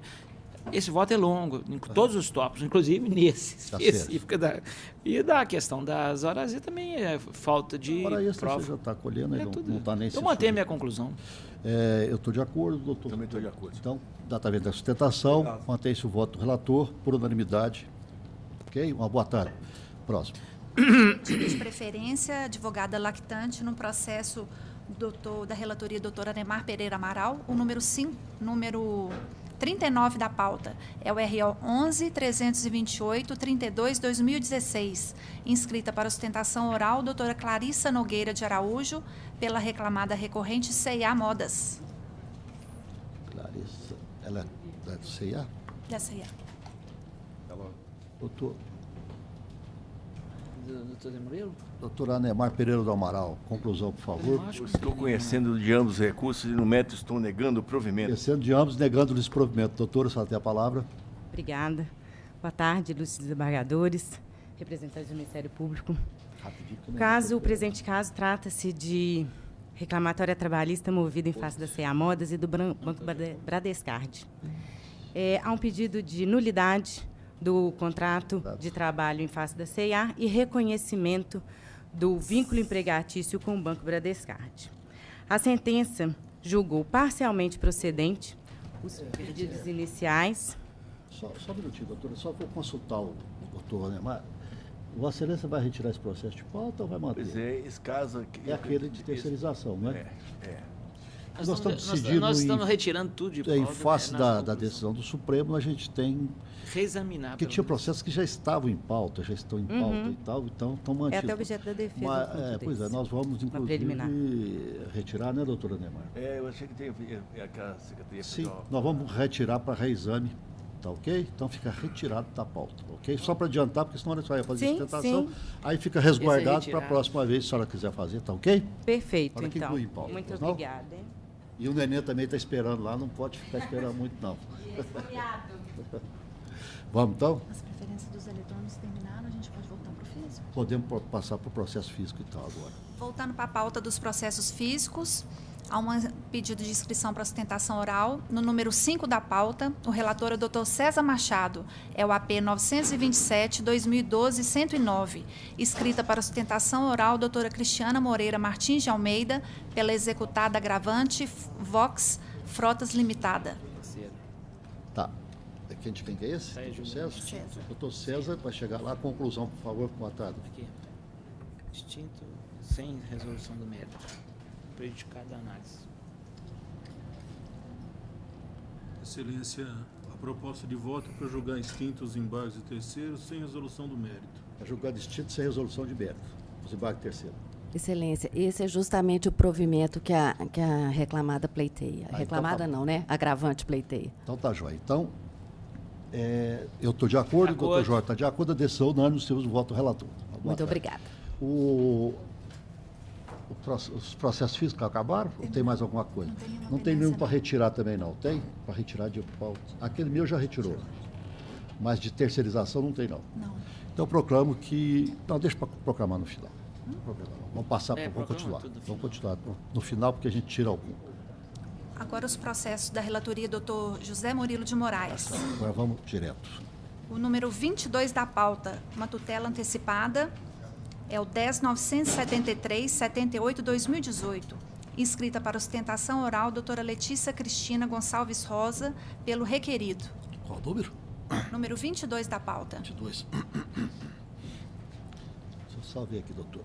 Esse voto é longo, em todos os tópicos, inclusive nesse específico. E da questão das horas também é falta de prova. Você já está colhendo, não está nem... Eu mantenho a minha conclusão. Eu estou de acordo, doutor. Também estou de acordo. Então, data-venda da sustentação, mantém-se o voto do relator, por unanimidade. Ok? Uma boa tarde. Próximo. De preferência, advogada lactante, no processo da relatoria doutor Ademar Pereira Amaral, o número 39 da pauta é o RO 11-328-32-2016, inscrita para sustentação oral doutora Clarissa Nogueira de Araújo, pela reclamada recorrente C&A Modas. Clarissa, ela é do C&A? Da C&A. Doutor, Doutor Zé Murilo? doutora Anemar Pereira do Amaral, conclusão, por favor. Eu estou conhecendo de ambos os recursos e no mérito estou negando o provimento. Conhecendo de ambos, negando o desprovimento. Doutora, só tem a palavra. Obrigada. Boa tarde, ilustres desembargadores, representantes do Ministério Público. O presente caso trata-se de reclamatória trabalhista movida em face da CA Modas e do Banco Bradescard. Há um pedido de nulidade do contrato de trabalho em face da CA e reconhecimento do vínculo empregatício com o Banco Bradescard. A sentença julgou parcialmente procedente os pedidos iniciais. Só um minutinho, doutora, só vou consultar o doutor Anemar. Vossa Excelência vai retirar esse processo de pauta ou vai manter? Pois é, esse caso aqui... É aquele de terceirização, não é? Nós estamos retirando tudo de pauta. Em face da decisão do Supremo, a gente tem... Reexaminar. Porque tinha processos que já estavam em pauta, já estão em pauta e tal, então estão mantidos. É até objeto da defesa. Pois é, nós vamos, inclusive, retirar, né, doutora Anemar? Eu achei que tem aquela secretaria... Sim, nós vamos retirar para reexame. Tá ok? Então fica retirado da pauta, ok? Só para adiantar, porque senão a senhora vai fazer sustentação, aí fica resguardado para a próxima vez, se a senhora quiser fazer, tá ok? Perfeito, então. Pauta, muito obrigada. E o neném também está esperando lá, não pode ficar esperando muito, não. Vamos, então? As preferências dos eletrônicos terminaram, a gente pode voltar para o físico? Podemos passar para o processo físico e tal agora. Voltando para a pauta dos processos físicos, há um pedido de inscrição para sustentação oral. No número 5 da pauta, o relator é o Dr. César Machado, é o AP 927-2012-109, escrita para sustentação oral doutora Cristiana Moreira Martins de Almeida, pela executada agravante Vox Frotas Limitada. Tá. Quem é esse? César? Doutor César, vai chegar lá. Conclusão, por favor, boa tarde. Aqui. Extinto, sem resolução do mérito. Prejudicado a análise. Excelência, a proposta de voto é para julgar extintos os embargos de terceiros sem resolução do mérito. É julgado extinto sem resolução de mérito. Os embargos de terceiro. Excelência, esse é justamente o provimento que a reclamada pleiteia. Reclamada então, não, né? Agravante pleiteia. Então tá jóia. Então, eu estou de acordo, o doutor Jorge está de acordo, a decisão unânime, os seus votos relator. Muito obrigada. Os processos físicos acabaram? Ou tem mais alguma coisa? Não tem nenhum para retirar também, não? Tem? Para retirar de pauta. Aquele meu já retirou. Mas de terceirização não tem, não. Não. Então eu proclamo que... Não, deixa para proclamar no final. Vamos passar, vamos continuar. Vamos continuar no final, porque a gente tira algum. Agora os processos da relatoria Dr. José Murilo de Moraes. Agora vamos direto. O número 22 da pauta, uma tutela antecipada, é o 10.973/78/2018, inscrita para ostentação oral doutora Letícia Cristina Gonçalves Rosa, pelo requerido. Qual o número? Número 22 da pauta. 22. Deixa eu só ver aqui, doutor.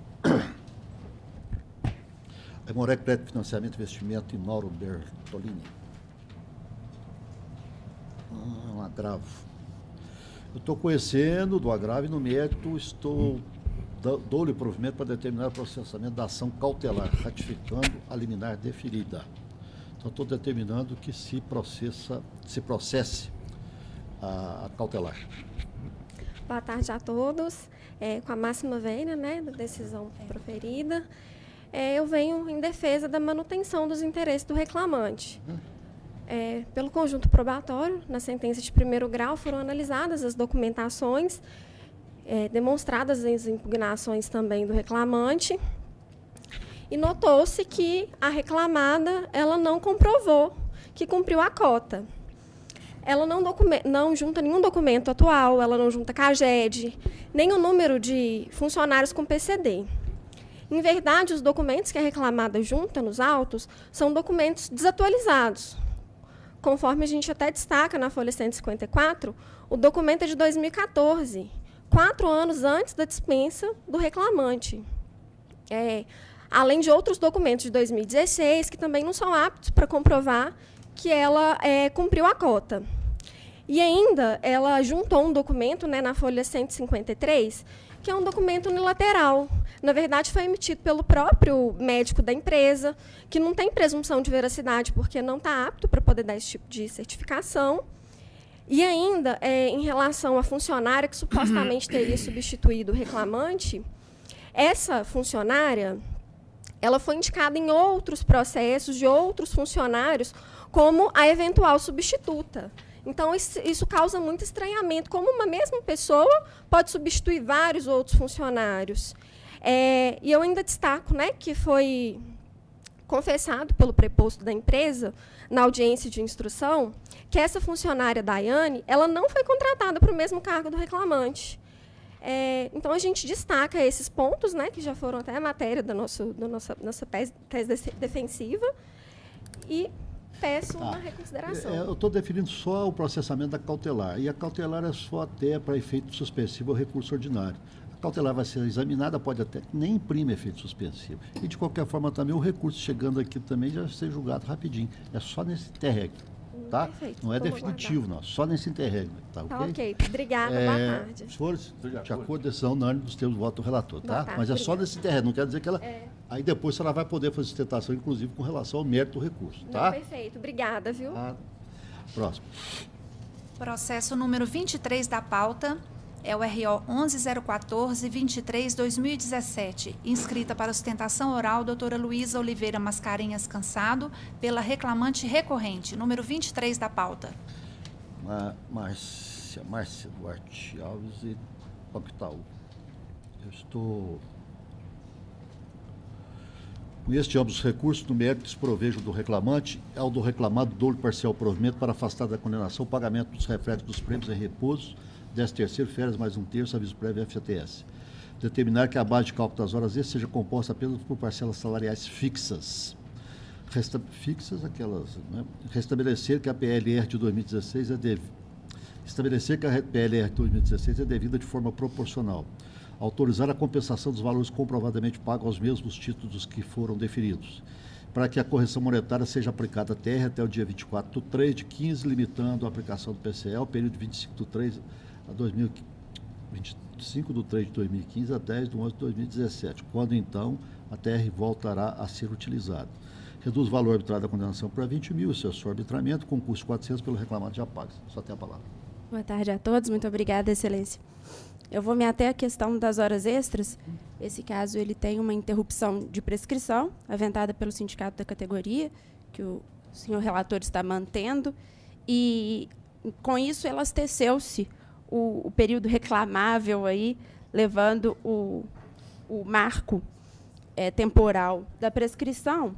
É Morec Crédito, Financiamento e Investimento em Mauro Bertolini. Um agravo. Eu estou conhecendo do agravo e no mérito dou-lhe provimento para determinar o processamento da ação cautelar, ratificando a liminar deferida. Então, estou determinando que se processe a cautelar. Boa tarde a todos. Com a máxima vênia, né, da decisão proferida, eu venho em defesa da manutenção dos interesses do reclamante. Pelo conjunto probatório, na sentença de primeiro grau, foram analisadas as documentações, demonstradas as impugnações também do reclamante, e notou-se que a reclamada ela não comprovou que cumpriu a cota. Ela não junta nenhum documento atual, ela não junta CAGED, nem o número de funcionários com PCD. Em verdade, os documentos que a reclamada junta nos autos são documentos desatualizados. Conforme a gente até destaca na folha 154, o documento é de 2014, 4 anos antes da dispensa do reclamante. Além de outros documentos de 2016, que também não são aptos para comprovar que ela cumpriu a cota. E ainda, ela juntou um documento, né, na folha 153, que é um documento unilateral. Na verdade, foi emitido pelo próprio médico da empresa, que não tem presunção de veracidade, porque não está apto para poder dar esse tipo de certificação. E ainda, em relação à funcionária que supostamente teria substituído o reclamante, essa funcionária ela foi indicada em outros processos de outros funcionários como a eventual substituta. Então, isso causa muito estranhamento, como uma mesma pessoa pode substituir vários outros funcionários. E eu ainda destaco, né, que foi confessado pelo preposto da empresa, na audiência de instrução, que essa funcionária, Daiane, ela não foi contratada para o mesmo cargo do reclamante. Então, a gente destaca esses pontos, né, que já foram até a matéria da nossa tese defensiva, e peço uma reconsideração. Eu estou definindo só o processamento da cautelar, e a cautelar é só até para efeito suspensivo ou recurso ordinário. A cautelar vai ser examinada, pode até nem imprime efeito suspensivo. E, de qualquer forma, também o recurso chegando aqui também já ser julgado rapidinho. É só nesse interregno, tá? Perfeito. Não é definitivo, não. Só nesse interregno, tá ok? Tá ok. Obrigada, boa tarde. Senhores, de acordo com a decisão unânime dos termos do voto do relator, tá? Tarde, mas é só obrigada. nesse interregno, não quer dizer que ela... Aí depois ela vai poder fazer sustentação, inclusive, com relação ao mérito do recurso, tá? Não, perfeito. Obrigada, viu? Próximo. Processo número 23 da pauta é o RO 11014-23-2017, inscrita para sustentação oral doutora Luísa Oliveira Mascarenhas Cansado, pela reclamante recorrente, número 23 da pauta. Márcia Duarte Alves e Pactaú. Eu estou... Com este ambos os recursos, no mérito desprovejo do reclamante, ao do reclamado dou-lhe parcial provimento para afastar da condenação o pagamento dos reflexos dos prêmios em repouso, 13º, férias mais 1/3, aviso prévio FGTS. Determinar que a base de cálculo das horas extras seja composta apenas por parcelas salariais fixas. Fixas aquelas, né? Restabelecer que a PLR de 2016 Estabelecer que a PLR de 2016 é devida de forma proporcional. Autorizar a compensação dos valores comprovadamente pagos aos mesmos títulos que foram deferidos, para que a correção monetária seja aplicada até o dia 24/3 de 15, limitando a aplicação do PCE ao período de 25/3 a 25/3 de 2015 a 10/11 de 2017, quando então a TR voltará a ser utilizada. Reduz o valor arbitrário da condenação para 20 mil, isso é só arbitramento, com custo de 400 pelo reclamado já pago. Só tem a palavra. Boa tarde a todos, muito obrigada, excelência. Eu vou me ater à questão das horas extras. Esse caso ele tem uma interrupção de prescrição, aventada pelo sindicato da categoria, que o senhor relator está mantendo, e com isso elasteceu-se o período reclamável, aí, levando o marco temporal da prescrição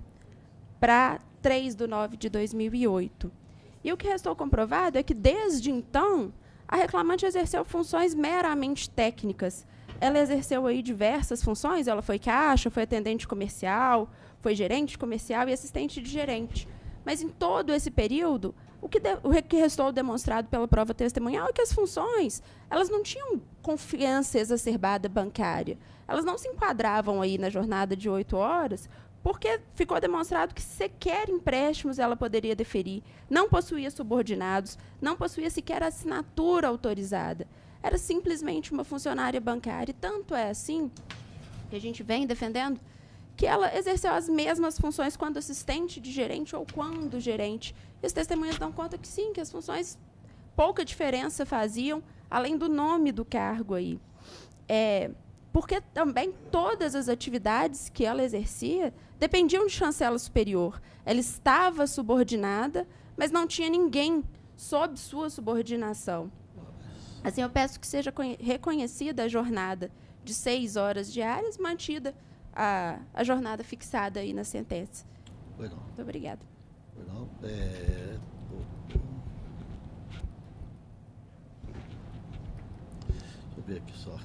para 3/9/2008. E o que restou comprovado é que, desde então, a reclamante exerceu funções meramente técnicas. Ela exerceu aí diversas funções, ela foi caixa, foi atendente comercial, foi gerente comercial e assistente de gerente. Mas, em todo esse período, o que restou demonstrado pela prova testemunhal é que as funções elas não tinham confiança exacerbada bancária. Elas não se enquadravam aí na jornada de 8 horas, porque ficou demonstrado que sequer empréstimos ela poderia deferir, não possuía subordinados, não possuía sequer assinatura autorizada. Era simplesmente uma funcionária bancária. E tanto é assim que a gente vem defendendo que ela exerceu as mesmas funções quando assistente de gerente ou quando gerente. E as testemunhas dão conta que sim, que as funções pouca diferença faziam, além do nome do cargo aí. Porque também todas as atividades que ela exercia dependiam de chancela superior. Ela estava subordinada, mas não tinha ninguém sob sua subordinação. Assim, eu peço que seja reconhecida a jornada de 6 horas diárias, mantida a jornada fixada aí na sentença. Pois não. Muito obrigada. Pois não. Deixa eu ver aqui só.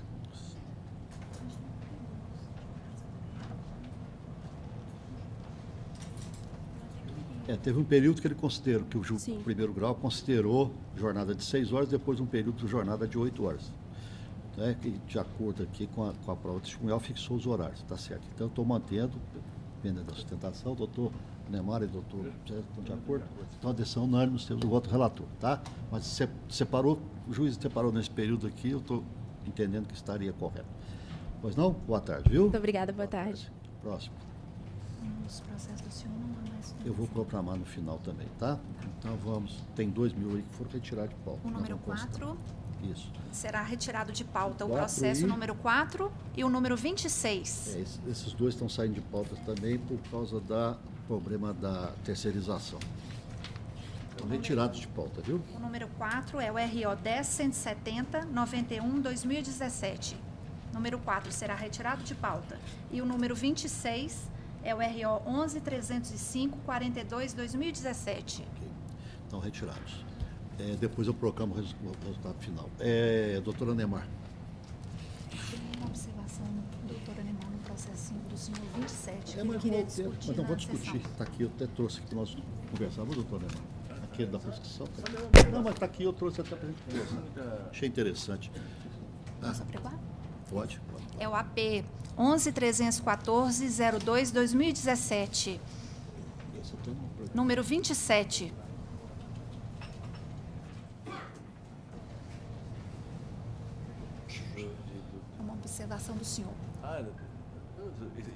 Teve um período que ele considerou, que o primeiro grau considerou jornada de 6 horas, depois um período de jornada de 8 horas. Que, de acordo aqui com a prova testemunhal, fixou os horários, está certo. Então, eu estou mantendo, dependendo da sustentação, o doutor Neymar e o doutor estão de acordo? Então, a decisão unânime, nós temos o voto relator, tá? Mas separou, o juiz separou nesse período aqui, eu estou entendendo que estaria correto. Pois não? Boa tarde, viu? Muito obrigada, boa tarde. Próximo. Nos processos do senhor não há mais. Eu vou proclamar no final também, tá? Então vamos. Tem 2.000 aí que foram retirados de pauta. O número 4. Isso. Será retirado de pauta o 4 processo e... número 4 e o número 26. Esses dois estão saindo de pauta também por causa do problema da terceirização. Estão retirados de pauta, viu? O número 4 é o RO 10.170.91/2017. Número 4 será retirado de pauta. E o número 26 é o RO 11.305.42/2017. Okay. Estão retirados. Depois eu proclamo o resultado final. Doutora Neymar. Tem uma observação, doutora Neymar, no processo do senhor 27. Mas não vou discutir. Está aqui, eu até trouxe aqui para nós conversarmos, doutora Neymar. Aquele da prescrição. Tá aqui. Não, mas está aqui, eu trouxe até para a gente conversar. Achei interessante. Posso apregoar? Pode. É o AP 11.314.02/2017. Número 27. Uma observação do senhor.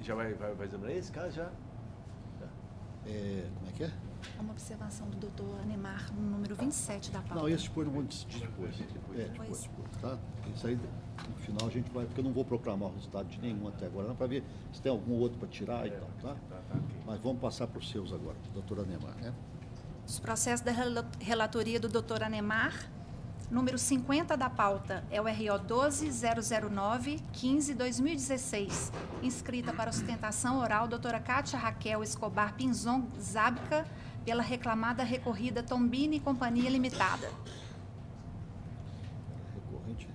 Já vai examinar esse caso já? Como é que é? Uma observação do doutor Anemar, no número 27 da pauta. Não, esse depois eu vou decidir depois. Depois, tá? Isso aí, no final a gente vai, porque eu não vou proclamar o resultado de nenhum até agora, não, para ver se tem algum outro para tirar e tal, tá? Mas vamos passar para os seus agora, doutora Anemar, né? Os processos da relatoria do doutor Anemar, número 50 da pauta, é o RO 12.009.15/2016, inscrita para sustentação oral doutora Kátia Raquel Escobar Pinzon Zábica, pela reclamada recorrida Tombini e Companhia Limitada. Recorrente.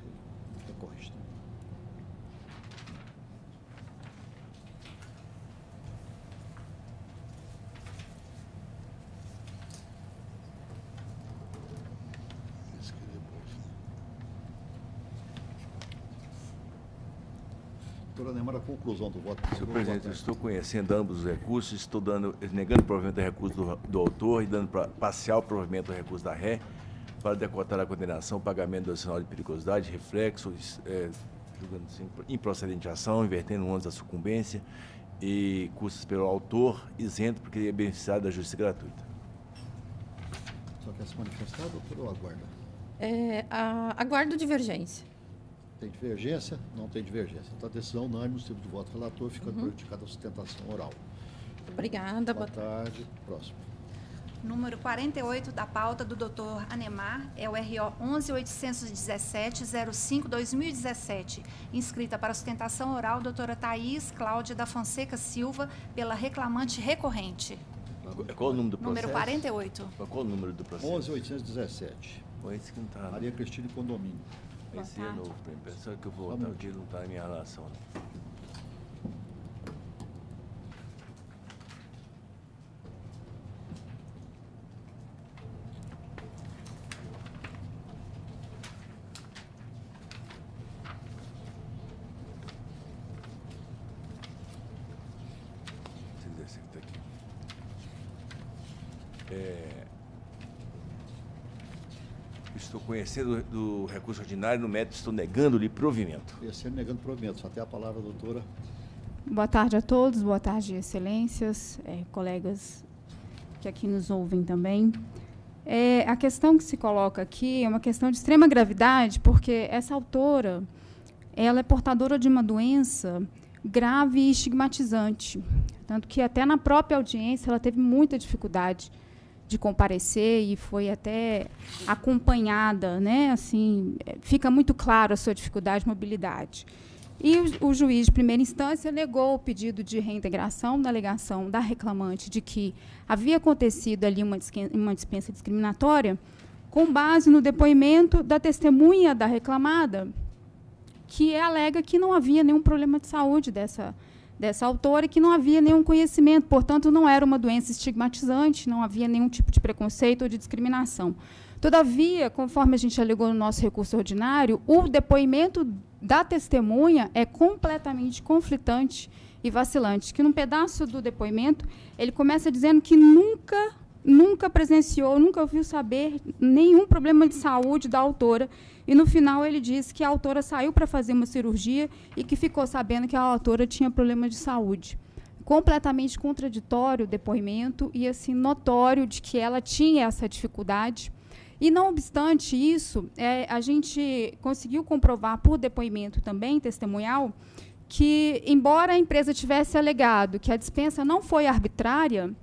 Doutora Neymar, a conclusão do voto. Senhor presidente, eu estou conhecendo ambos os recursos, estou negando o provimento do recurso do autor e dando parcial provimento do recurso da ré para decotar a condenação, pagamento do sinal de periculosidade, reflexo, julgando improcedente ação, invertendo o ônus da sucumbência e custos pelo autor isento porque é beneficiário da justiça gratuita. Só quer se manifestar, doutor, ou aguarda? Aguardo divergência. Tem divergência? Não tem divergência. Então, a decisão unânime, no do voto relator, fica prejudicada a sustentação oral. Obrigada. Boa tarde. Próximo. Número 48 da pauta do doutor Anemar é o RO 11.817.05/2017, inscrita para sustentação oral doutora Thaís Cláudia da Fonseca Silva, pela reclamante recorrente. Qual o número do processo? Número 48. Qual o número do processo? 11.817. Esse que não está. Maria Cristina Condomínio. Esse é novo para mim. Pensando que eu vou votar, o dia não está na minha relação. Né? Esse aqui está aqui. Estou conhecendo do recurso ordinário, no mérito estou negando-lhe provimento. Terceiro negando provimento. Só tem a palavra, doutora. Boa tarde a todos, boa tarde, excelências, colegas que aqui nos ouvem também. A questão que se coloca aqui é uma questão de extrema gravidade, porque essa autora, ela é portadora de uma doença grave e estigmatizante, tanto que até na própria audiência ela teve muita dificuldade de comparecer e foi até acompanhada, né? Assim, fica muito claro a sua dificuldade de mobilidade. E o juiz de primeira instância negou o pedido de reintegração da alegação da reclamante de que havia acontecido ali uma dispensa discriminatória, com base no depoimento da testemunha da reclamada, que alega que não havia nenhum problema de saúde dessa autora e que não havia nenhum conhecimento, portanto, não era uma doença estigmatizante, não havia nenhum tipo de preconceito ou de discriminação. Todavia, conforme a gente alegou no nosso recurso ordinário, o depoimento da testemunha é completamente conflitante e vacilante, que num pedaço do depoimento ele começa dizendo que nunca presenciou, nunca ouviu saber nenhum problema de saúde da autora, e no final ele diz que a autora saiu para fazer uma cirurgia e que ficou sabendo que a autora tinha problema de saúde. completamente contraditório o depoimento e assim notório de que ela tinha essa dificuldade. E, não obstante isso, a gente conseguiu comprovar por depoimento também testemunhal que, embora a empresa tivesse alegado que a dispensa não foi arbitrária,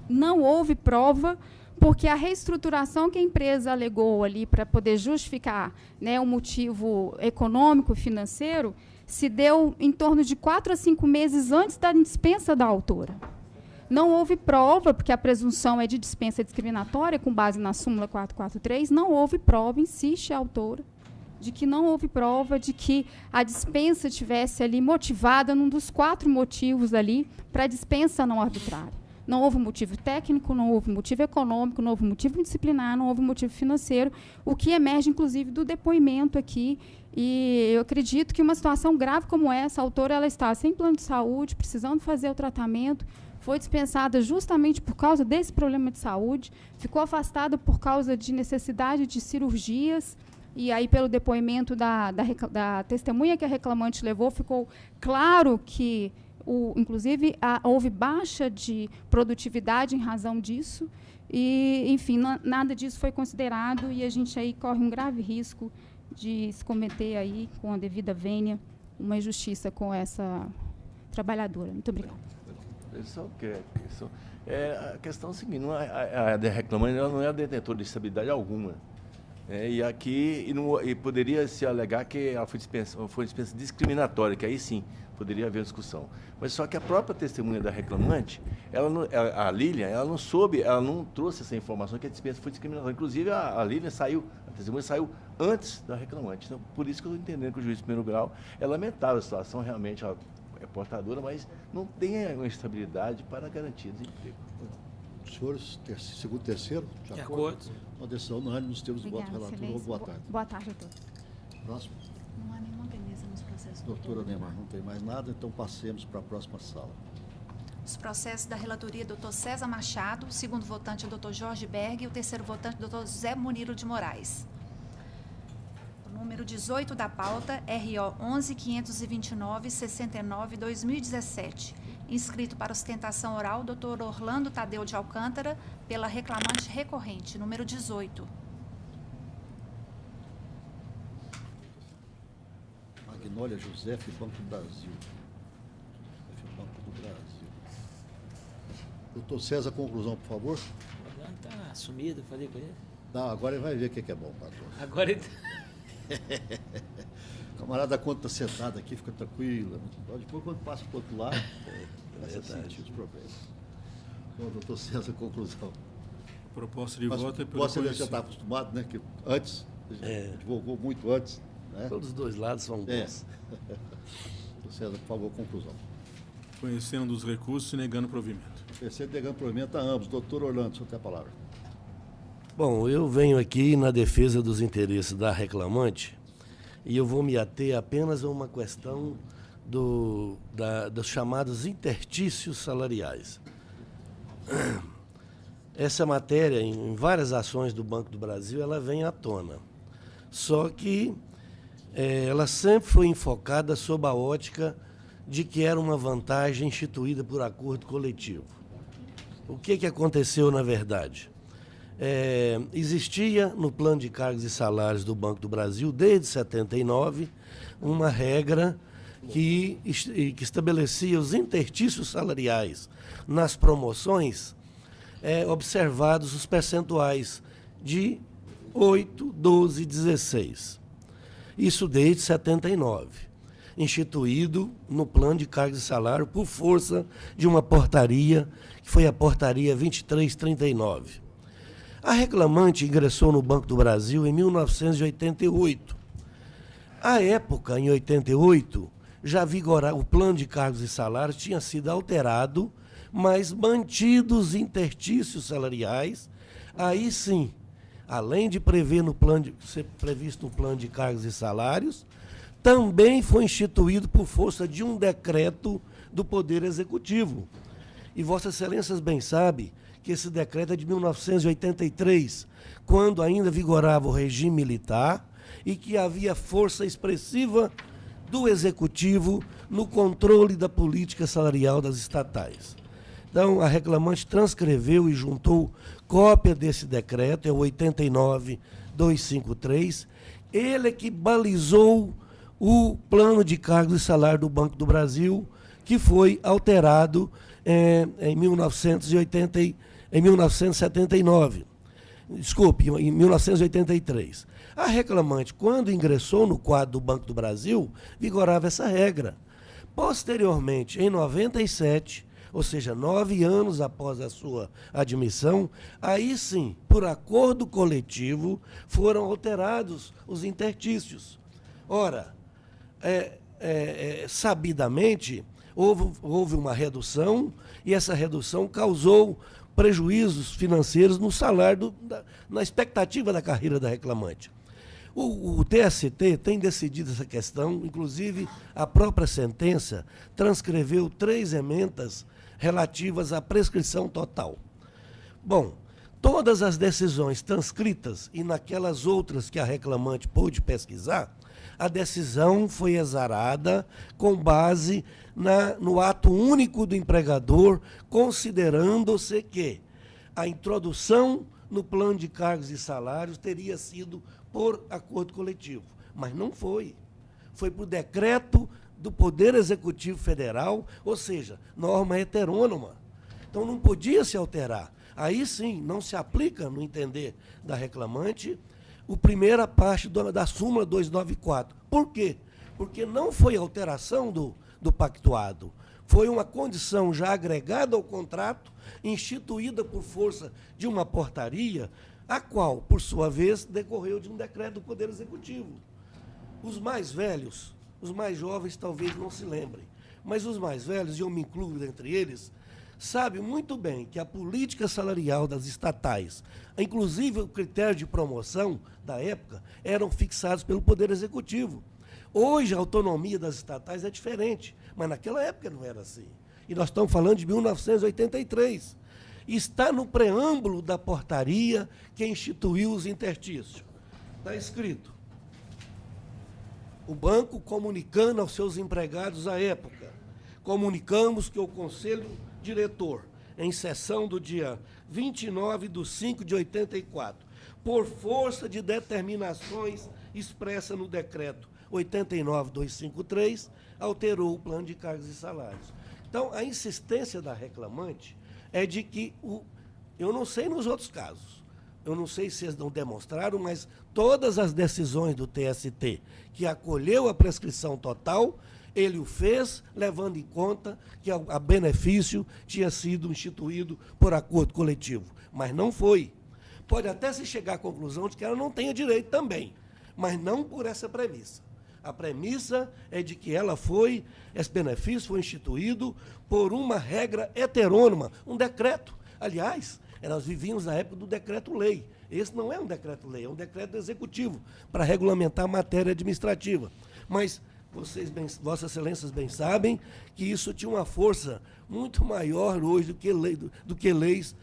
não houve prova, porque a reestruturação que a empresa alegou ali para poder justificar, né, o motivo econômico, financeiro, se deu em torno de 4 a 5 meses antes da dispensa da autora. Não houve prova, porque a presunção é de dispensa discriminatória, com base na súmula 443, não houve prova, insiste a autora, de que não houve prova de que a dispensa tivesse ali motivada num dos 4 motivos ali para a dispensa não arbitrária. Não houve motivo técnico, não houve motivo econômico, não houve motivo disciplinar, não houve motivo financeiro, o que emerge, inclusive, do depoimento aqui. E eu acredito que uma situação grave como essa, a autora ela está sem plano de saúde, precisando fazer o tratamento, foi dispensada justamente por causa desse problema de saúde, ficou afastada por causa de necessidade de cirurgias, e aí, pelo depoimento da testemunha que a reclamante levou, ficou claro que, inclusive, houve baixa de produtividade em razão disso, e, enfim, nada disso foi considerado, e a gente aí corre um grave risco de se cometer aí, com a devida vênia, uma injustiça com essa trabalhadora. Muito obrigada. A questão é a seguinte, a reclamante não é a detentora de estabilidade alguma. E aqui poderia se alegar que ela foi dispensa discriminatória, que aí sim poderia haver discussão. Mas só que a própria testemunha da reclamante, a Lilian, ela não trouxe essa informação que a dispensa foi discriminatória. Inclusive, a Lilian a testemunha saiu antes da reclamante. Então, por isso que eu estou entendendo que o juiz de primeiro grau é lamentável a situação, realmente ela é portadora, mas não tem uma estabilidade para garantia de emprego. Senhores, segundo e terceiro, de acordo? Uma decisão unânime nos termos do voto relator. Boa tarde. Boa tarde a todos. Próximo. Não há nenhuma pendência nos processos. Doutora Neymar, não tem mais nada, então passemos para a próxima sala. Os processos da relatoria, doutor César Machado, o segundo votante, doutor Jorge Berg, e o terceiro votante, doutor José Muniro de Moraes. O número 18 da pauta, RO 11.529.69/2017. Inscrito para ostentação oral, doutor Orlando Tadeu de Alcântara, pela reclamante recorrente, número 18. Magnólia José, Banco do Brasil. Banco do Brasil. Doutor César, conclusão, por favor. Está sumido, falei com ele. Não, agora ele vai ver o que é bom, patrão. Agora ele... Camarada, quando está sentado aqui, fica tranquila. Depois, quando passa para o outro lado, começa a sentir os problemas. Bom, doutor César, conclusão. A proposta de voto é pelo Vossa Excelência já está acostumado, né? Que antes, divulgou muito antes. Né? Todos os dois lados são bons. Doutor César, por favor, conclusão. Conhecendo os recursos e negando provimento. Conhecendo e negando provimento a ambos. Doutor Orlando, o senhor tem a palavra. Bom, eu venho aqui na defesa dos interesses da reclamante e eu vou me ater apenas a uma questão dos chamados interstícios salariais. Essa matéria, em várias ações do Banco do Brasil, ela vem à tona. Só que ela sempre foi enfocada sob a ótica de que era uma vantagem instituída por acordo coletivo. O que aconteceu, na verdade? Existia no plano de cargos e salários do Banco do Brasil, desde 79, uma regra que estabelecia os interstícios salariais nas promoções, observados os percentuais de 8, 12 e 16. Isso desde 79, instituído no plano de cargos e salário por força de uma portaria, que foi a portaria 2339. A reclamante ingressou no Banco do Brasil em 1988. À época, em 88, já vigorava, o plano de cargos e salários tinha sido alterado, mas mantidos os interstícios salariais. Aí sim, além de ser previsto no plano de cargos e salários, também foi instituído por força de um decreto do Poder Executivo. E Vossa Excelências bem sabem que esse decreto é de 1983, quando ainda vigorava o regime militar e que havia força expressiva do Executivo no controle da política salarial das estatais. Então, a reclamante transcreveu e juntou cópia desse decreto, é o 89.253. Ele é que balizou o plano de cargos e salário do Banco do Brasil, que foi alterado em 1979. Desculpe, em 1983. A reclamante, quando ingressou no quadro do Banco do Brasil, vigorava essa regra. Posteriormente, em 97, ou seja, 9 anos após a sua admissão, aí sim, por acordo coletivo, foram alterados os intertícios. Ora, sabidamente, houve uma redução, e essa redução causou prejuízos financeiros no salário, na expectativa da carreira da reclamante. O TST tem decidido essa questão, inclusive a própria sentença transcreveu 3 emendas relativas à prescrição total. Bom, todas as decisões transcritas e naquelas outras que a reclamante pôde pesquisar, a decisão foi exarada com base no ato único do empregador, considerando-se que a introdução no plano de cargos e salários teria sido por acordo coletivo, mas não foi. Foi por decreto do Poder Executivo Federal, ou seja, norma heterônoma. Então não podia se alterar. Aí sim, não se aplica, no entender da reclamante, a primeira parte da súmula 294. Por quê? Porque não foi alteração do pactuado. Foi uma condição já agregada ao contrato, instituída por força de uma portaria, a qual, por sua vez, decorreu de um decreto do Poder Executivo. Os mais velhos, os mais jovens talvez não se lembrem, mas os mais velhos, e eu me incluo entre eles, sabem muito bem que a política salarial das estatais, inclusive o critério de promoção da época, eram fixados pelo Poder Executivo. Hoje a autonomia das estatais é diferente, mas naquela época não era assim. E nós estamos falando de 1983. Está no preâmbulo da portaria que instituiu os intertícios. Está escrito: o banco comunicando aos seus empregados à época, comunicamos que o Conselho Diretor, em sessão do dia 29/5/84, por força de determinações expressas no decreto 89.253, alterou o plano de cargos e salários. Então, a insistência da reclamante é de que, eu não sei nos outros casos, eu não sei se eles não demonstraram, mas todas as decisões do TST que acolheu a prescrição total, ele o fez levando em conta que a benefício tinha sido instituído por acordo coletivo, mas não foi. Pode até se chegar à conclusão de que ela não tenha direito também, mas não por essa premissa. A premissa é de que esse benefício foi instituído por uma regra heterônoma, um decreto. Aliás, nós vivíamos na época do decreto-lei. Esse não é um decreto-lei, é um decreto executivo para regulamentar a matéria administrativa. Mas Vossas Excelências bem sabem que isso tinha uma força muito maior hoje do que leis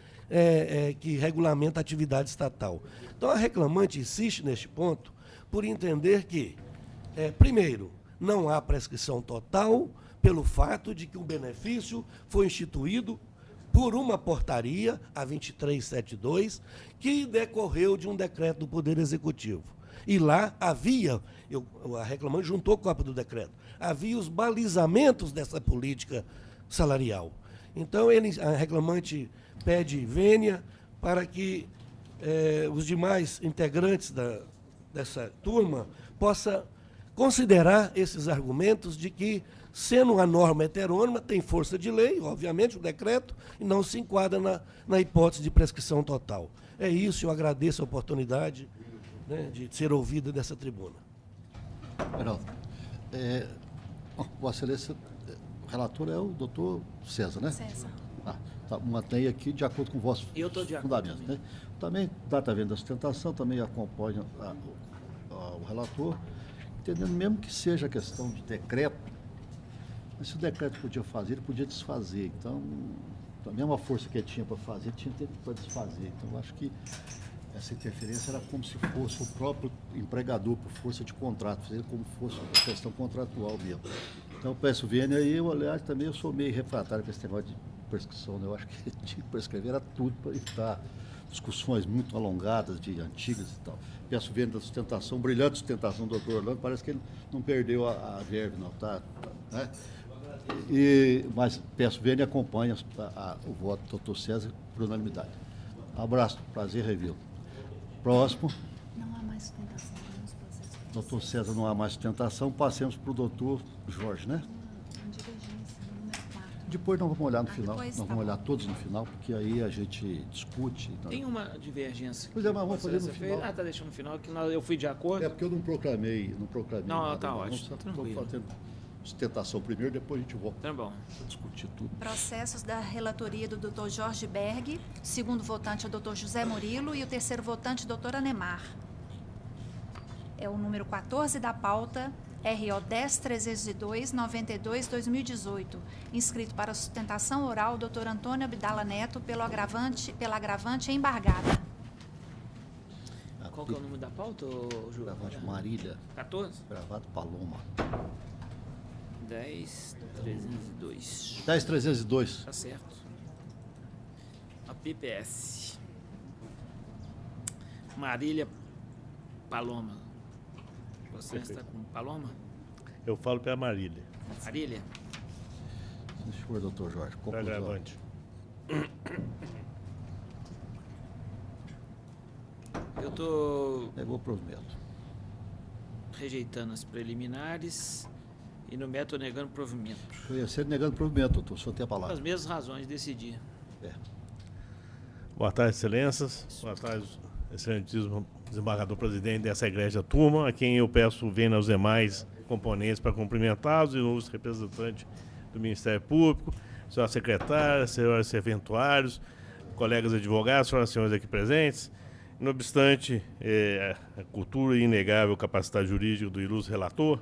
que regulamentam a atividade estatal. Então, a reclamante insiste neste ponto por entender que, primeiro, não há prescrição total pelo fato de que o benefício foi instituído por uma portaria, a 2372, que decorreu de um decreto do Poder Executivo. E lá havia, a reclamante juntou cópia do decreto, havia os balizamentos dessa política salarial. Então, a reclamante pede vênia para que os demais integrantes dessa turma possam considerar esses argumentos de que, sendo uma norma heterônoma, tem força de lei, obviamente, o decreto, e não se enquadra na hipótese de prescrição total. É isso, eu agradeço a oportunidade, né, de ser ouvida dessa tribuna. Geraldo, Vossa Excelência, o relator é o doutor César, né? César. Tá, mantém aqui de acordo com o vosso fundamento. Né? Também está vendo a sustentação, também acompanha o relator, entendendo mesmo que seja questão de decreto, mas se o decreto podia fazer, ele podia desfazer. Então, a mesma força que ele tinha para fazer, tinha para desfazer. Então, eu acho que essa interferência era como se fosse o próprio empregador, por força de contrato, fazer como se fosse uma questão contratual mesmo. Então, eu peço vênia e eu, aliás, também eu sou meio refratário com esse negócio de prescrição, né? Eu acho que tinha que prescrever era tudo para evitar discussões muito alongadas, de antigas e tal. Peço vênia da sustentação, brilhante sustentação do doutor Orlando, parece que ele não perdeu a verve, não, tá? Né? Mas peço vênia e acompanho o voto do doutor César por unanimidade. Abraço, prazer revê-lo. Próximo. Não há mais sustentação nos processos. Doutor César, não há mais sustentação. Passemos para o doutor Jorge, né? Depois nós vamos olhar no final. Nós vamos olhar todos no final, porque aí a gente discute. Tem uma divergência. Pois é, mas vamos fazer no final. Ah, tá deixando no final, que eu fui de acordo. É porque eu não proclamei. Não, nada, tá ótimo. Estou fazendo sustentação primeiro, depois a gente volta. Tá bom. Para discutir tudo. Processos da relatoria do Dr. Jorge Berg, segundo votante é o Dr. José Murilo e o terceiro votante, Dr. Anemar. É o número 14 da pauta, RO 10.302/92/2018, inscrito para sustentação oral, Dr. Antônio Abdala Neto, pela agravante embargada. Qual que é o número da pauta, Ju? Gravante Marília. 14? Gravado Paloma. 10.302. 10.302. Tá certo. A PPS. Marília Paloma. Você está com Paloma? Eu falo para a Marília. Marília? Senhor doutor Jorge, conclusão. Agravante. Eu estou... Pegou o provimento. Rejeitando as preliminares e no método negando provimento. Eu ia ser negando provimento, doutor, só tem a palavra. As mesmas razões decidi. Boa tarde, excelências. Boa tarde, excelentíssimo desembargador-presidente dessa igreja turma, a quem eu peço vênia aos demais componentes para cumprimentá-los, e os representantes do Ministério Público, senhora secretária, senhores serventuários, colegas advogados, senhoras e senhores aqui presentes. Não obstante a cultura e inegável capacidade jurídica do ilustre relator,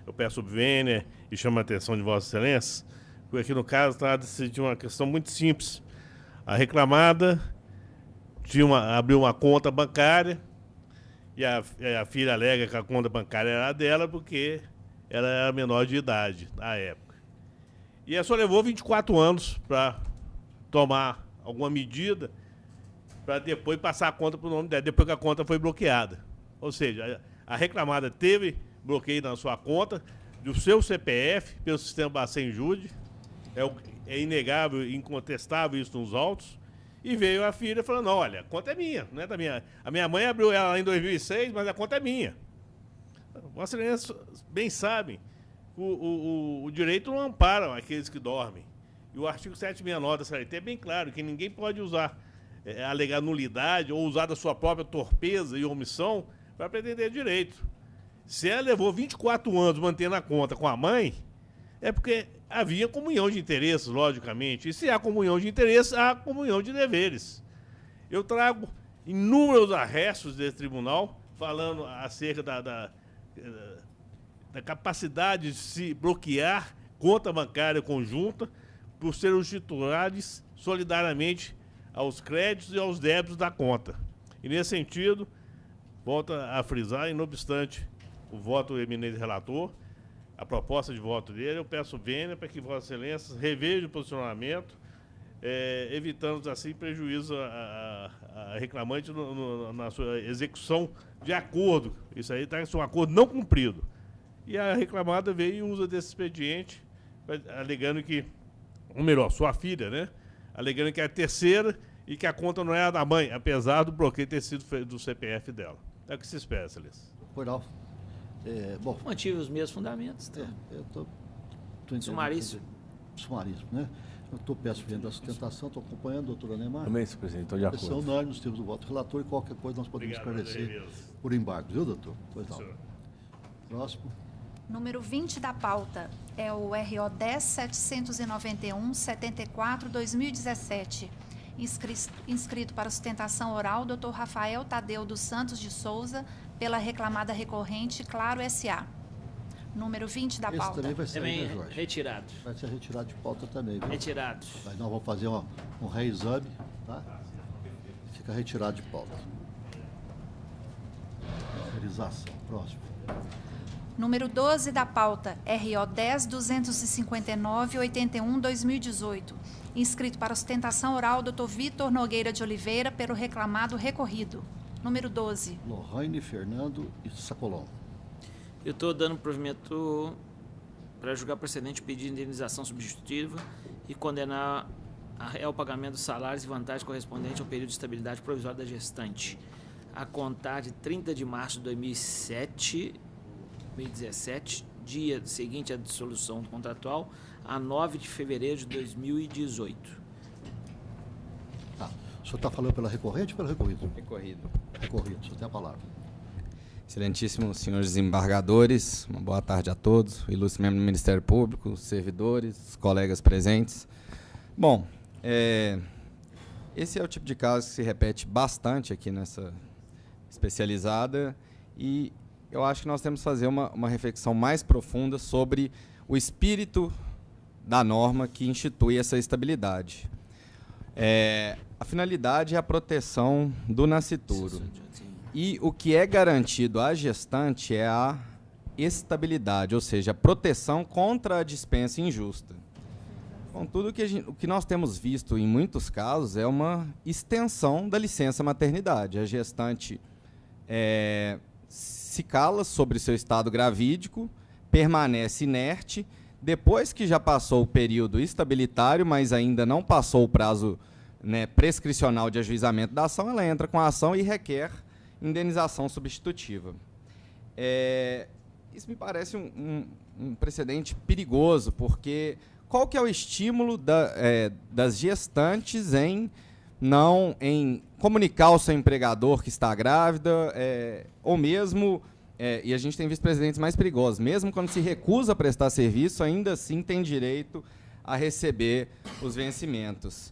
eu peço vênia e chamo a atenção de Vossa Excelência, porque aqui no caso trata-se de uma questão muito simples. A reclamada abriu uma conta bancária e a filha alega que a conta bancária era dela porque ela era menor de idade na época. E ela só levou 24 anos para tomar alguma medida para depois passar a conta para o nome dela, depois que a conta foi bloqueada. Ou seja, a reclamada teve bloqueio na sua conta, do seu CPF, pelo sistema Bacen Jude, é inegável e incontestável isso nos autos, e veio a filha falando, não, olha, a conta é minha, não é da minha. A minha mãe abriu ela lá em 2006, mas a conta é minha. Vossa Excelência bem sabem, o direito não ampara aqueles que dormem. E o artigo 769 da CLT é bem claro, que ninguém pode usar, alegar nulidade ou usar da sua própria torpeza e omissão para pretender direito. Se ela levou 24 anos mantendo a conta com a mãe, é porque havia comunhão de interesses, logicamente. E se há comunhão de interesses, há comunhão de deveres. Eu trago inúmeros arrestos desse tribunal falando acerca da capacidade de se bloquear conta bancária conjunta por serem os titulares solidariamente aos créditos e aos débitos da conta. E nesse sentido, volto a frisar, e não obstante o voto do eminente relator, a proposta de voto dele, eu peço vênia para que Vossa Excelência reveja o posicionamento, evitando assim prejuízo a reclamante na sua execução de acordo. Isso aí está em um acordo não cumprido. E a reclamada veio e usa desse expediente, alegando que, ou melhor, sua filha, né? Alegando que é a terceira e que a conta não é a da mãe, apesar do bloqueio ter sido do CPF dela. É o que se espera, Excelência. Pois não. Bom, mantive os mesmos fundamentos. Tá? Eu estou entendendo. Sumaríssimo. Sumaríssimo, né? Eu peço vendo a sustentação, estou acompanhando, doutor Anemar. Também, senhor presidente, estou de acordo. São unânimes, nós temos o voto do relator e qualquer coisa nós podemos esclarecer por embargo, viu, doutor? Pois não. Próximo. Número 20 da pauta é o RO 10.791/74/2017. Inscrito para sustentação oral, Dr. Rafael Tadeu dos Santos de Souza, pela reclamada recorrente Claro S.A. Número 20 da pauta. Esse também vai ser também retirado. Vai ser retirado de pauta também, viu? Retirado. Aí nós vamos fazer um reexame, tá? Fica retirado de pauta. Autorização. Próximo. Número 12 da pauta, RO 10.259.81/2018. Inscrito para sustentação oral, Dr. Vitor Nogueira de Oliveira, pelo reclamado recorrido. Número 12. Lohane, Fernando e Sacolão. Eu estou dando provimento para julgar procedente pedir indenização substitutiva e condenar ao pagamento dos salários e vantagens correspondentes ao período de estabilidade provisória da gestante, a contar de 30 de março de 2017, dia seguinte à dissolução contratual, a 9 de fevereiro de 2018. Tá. O senhor está falando pela recorrente ou pelo recorrido? Recorrido. Recorrido, o senhor tem a palavra. Excelentíssimos senhores desembargadores, uma boa tarde a todos, ilustre membro do Ministério Público, servidores, colegas presentes. Bom, esse é o tipo de caso que se repete bastante aqui nessa especializada e eu acho que nós temos que fazer uma reflexão mais profunda sobre o espírito da norma que institui essa estabilidade. A finalidade é a proteção do nascituro. E o que é garantido à gestante é a estabilidade, ou seja, a proteção contra a dispensa injusta. Contudo, o que nós temos visto em muitos casos é uma extensão da licença maternidade. A gestante se cala sobre seu estado gravídico, permanece inerte, depois que já passou o período estabilitário, mas ainda não passou o prazo prescricional de ajuizamento da ação, ela entra com a ação e requer indenização substitutiva. Isso me parece um precedente perigoso, porque qual que é o estímulo das gestantes em comunicar ao seu empregador que está grávida, ou mesmo, e a gente tem visto precedentes mais perigosos, mesmo quando se recusa a prestar serviço, ainda assim tem direito a receber os vencimentos.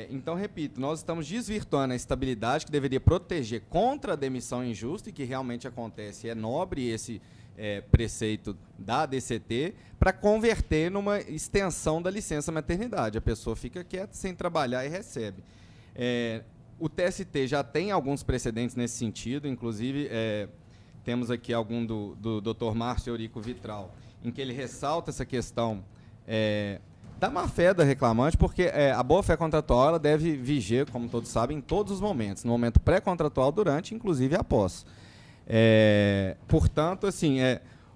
Então, repito, nós estamos desvirtuando a estabilidade que deveria proteger contra a demissão injusta, e que realmente acontece, é nobre esse preceito da DCT, para converter numa extensão da licença maternidade. A pessoa fica quieta, sem trabalhar e recebe. O TST já tem alguns precedentes nesse sentido, inclusive temos aqui algum do Dr. Márcio Eurico Vitral, em que ele ressalta essa questão da má-fé da reclamante, porque a boa-fé contratual ela deve viger, como todos sabem, em todos os momentos, no momento pré-contratual, durante, inclusive após. Portanto, assim,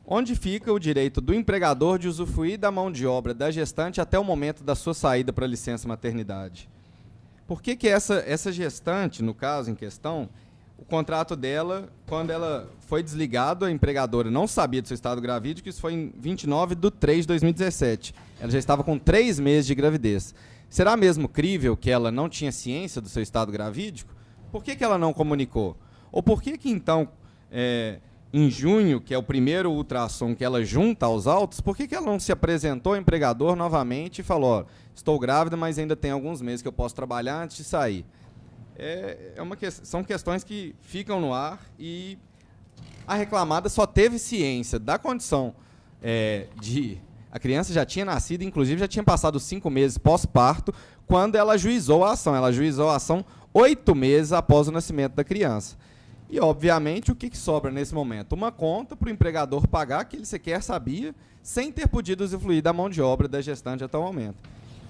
onde fica o direito do empregador de usufruir da mão de obra da gestante até o momento da sua saída para a licença maternidade? Por que essa gestante, no caso em questão, o contrato dela, quando ela foi desligada, a empregadora não sabia do seu estado gravídico, isso foi em 29/3/2017. Ela já estava com 3 meses de gravidez. Será mesmo crível que ela não tinha ciência do seu estado gravídico? Por que ela não comunicou? Ou por que então, em junho, que é o primeiro ultrassom que ela junta aos autos, por que ela não se apresentou ao empregador novamente e falou, ó, estou grávida, mas ainda tem alguns meses que eu posso trabalhar antes de sair? São questões que ficam no ar e a reclamada só teve ciência da condição de... A criança já tinha nascido, inclusive já tinha passado 5 meses pós-parto, quando ela ajuizou a ação. Ela ajuizou a ação 8 meses após o nascimento da criança. E, obviamente, o que sobra nesse momento? Uma conta para o empregador pagar, que ele sequer sabia, sem ter podido usufruir da mão de obra da gestante até o momento.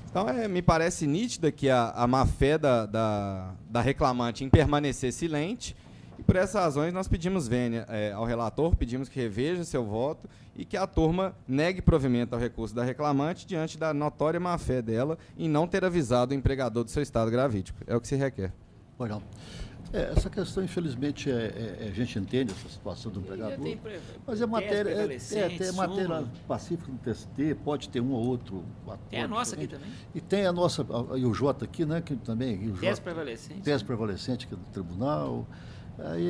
Então, me parece nítida que a má-fé da reclamante em permanecer silente, e por essas razões nós pedimos vênia ao relator, pedimos que reveja seu voto e que a turma negue provimento ao recurso da reclamante diante da notória má-fé dela em não ter avisado o empregador do seu estado gravídico. É o que se requer. Pois não. Essa questão, infelizmente, a gente entende essa situação do empregador, mas é matéria pacífica do TST, pode ter um ou outro ator. Tem a nossa aqui também. E tem a nossa, e o Jota aqui, né, que também... Tese prevalecente. Tese prevalecente aqui do tribunal. Aí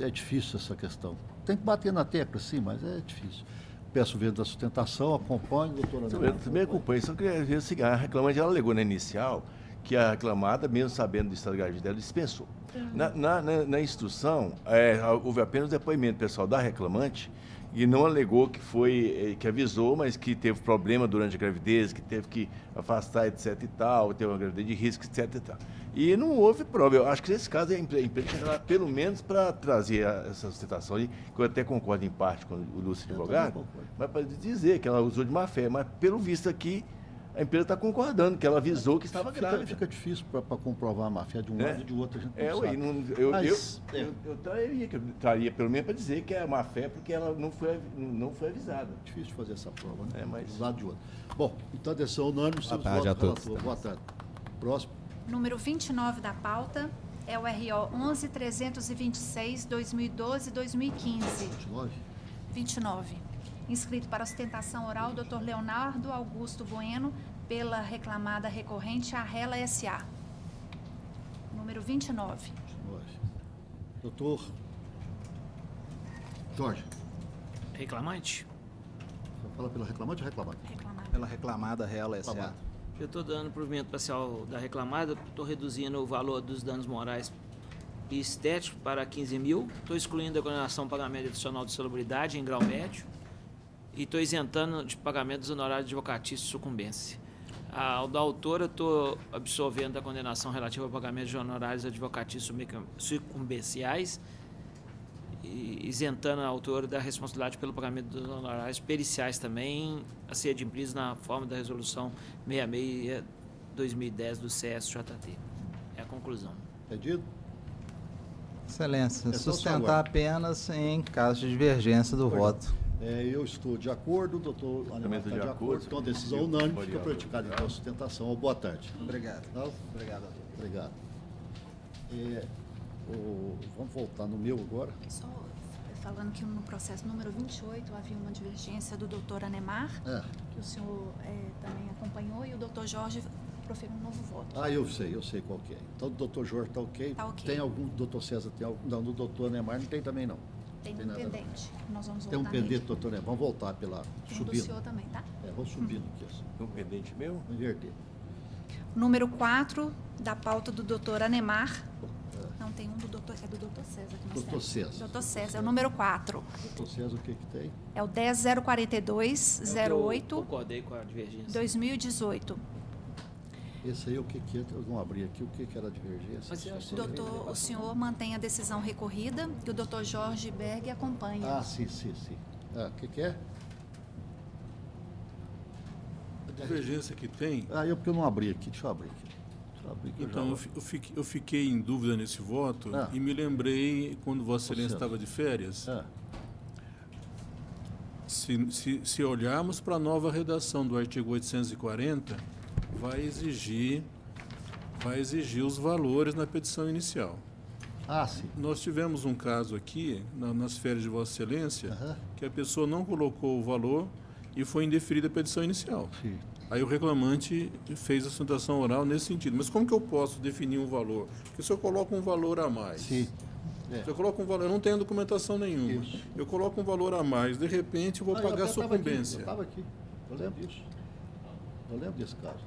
é difícil essa questão. Tem que bater na tecla, sim, mas é difícil. Peço venda da sustentação, acompanho, doutora. Eu também acompanho, só queria ver se a reclamante ela alegou na inicial que a reclamada, mesmo sabendo do estado de gravidez dela, dispensou. Na instrução, houve apenas o depoimento pessoal da reclamante, E não alegou que avisou, mas que teve problema durante a gravidez, que teve que afastar, etc e tal, teve uma gravidez de risco, etc e tal. E não houve prova. Eu acho que nesse caso a empresa tinha que lá, pelo menos para trazer essa sustentação aí, que eu até concordo em parte com o Lúcio advogado, mas para dizer que ela usou de má fé. Mas pelo visto aqui, a empresa está concordando, que ela avisou que estava grávida. Fica difícil para comprovar a má fé de um lado e de outro. A gente eu traria pelo menos para dizer que é má fé, porque ela não foi avisada. Difícil de fazer essa prova, né? Mas de um lado e de outro. Bom, então, decisão unânime. Boa tarde a todos. Boa tarde. Próximo. Número 29 da pauta é o RO 11.326, 2012-2015. 29. Inscrito para sustentação oral, Dr. Leonardo Augusto Bueno, pela reclamada recorrente Arrela S.A. Número 29. Doutor Jorge. Reclamante? Fala pela reclamante ou reclamante? Pela reclamada Arrela S.A. Eu estou dando provimento parcial da reclamada, estou reduzindo o valor dos danos morais e estéticos para 15 mil, estou excluindo a condenação pagamento adicional de salubridade em grau médio e estou isentando de pagamento dos honorários advocatícios de sucumbência. Ao da autora, estou absolvendo a condenação relativa ao pagamento de honorários advocatícios sucumbenciais e isentando a autora da responsabilidade pelo pagamento dos honorários periciais também, a ser adimplidos na forma da resolução 66/2010 do CSJT. É a conclusão. Entendido? Excelência, sustentar apenas em caso de divergência do voto. Eu estou de acordo, o doutor Anemar está de acordo. Então, a decisão unânime fica praticada então a sustentação. Boa tarde. Obrigado. Obrigado. Obrigado. Vamos voltar no meu agora. Só falando que no processo número 28 havia uma divergência do doutor Anemar, que o senhor também acompanhou, e o doutor Jorge proferiu um novo voto. Eu sei qual que é. Então, o doutor Jorge está ok. Tá ok. Tem algum, doutor César tem algum? Não, do doutor Anemar não tem também não. Tem um pendente. Nós vamos Tem um voltar pendente, nele. doutor Anemar. Vamos voltar pela Tem subindo. do senhor também, tá? Vou subindo aqui. Assim. Tem um pendente meu? Vou inverter. Número 4 da pauta do doutor Anemar. Não, tem um do doutor, é do doutor César que nós Doutor temos. César. Doutor César, é o número 4. Doutor César, o que tem? É o 10.042.08. Concordei com a divergência. 2018. Esse aí, o que é? Eu não abri aqui, o que era a divergência? Doutor, o senhor mantém a decisão recorrida e o doutor Jorge Berg acompanha. Sim. O que é? A divergência que tem... Porque eu não abri aqui, deixa eu abrir aqui. Então, eu fiquei em dúvida nesse voto e me lembrei quando Vossa Excelência estava de férias. Se olharmos para a nova redação do artigo 840, vai exigir os valores na petição inicial. Sim. Nós tivemos um caso aqui, nas férias de Vossa Excelência, que a pessoa não colocou o valor e foi indeferida a petição inicial. Sim. Aí o reclamante fez a sustentação oral nesse sentido. Mas como que eu posso definir um valor? Porque se eu coloco um valor a mais, se eu coloco um valor, eu não tenho documentação nenhuma, eu coloco um valor a mais, de repente eu vou pagar sucumbência. Eu estava aqui, eu lembro disso. Eu lembro desse caso.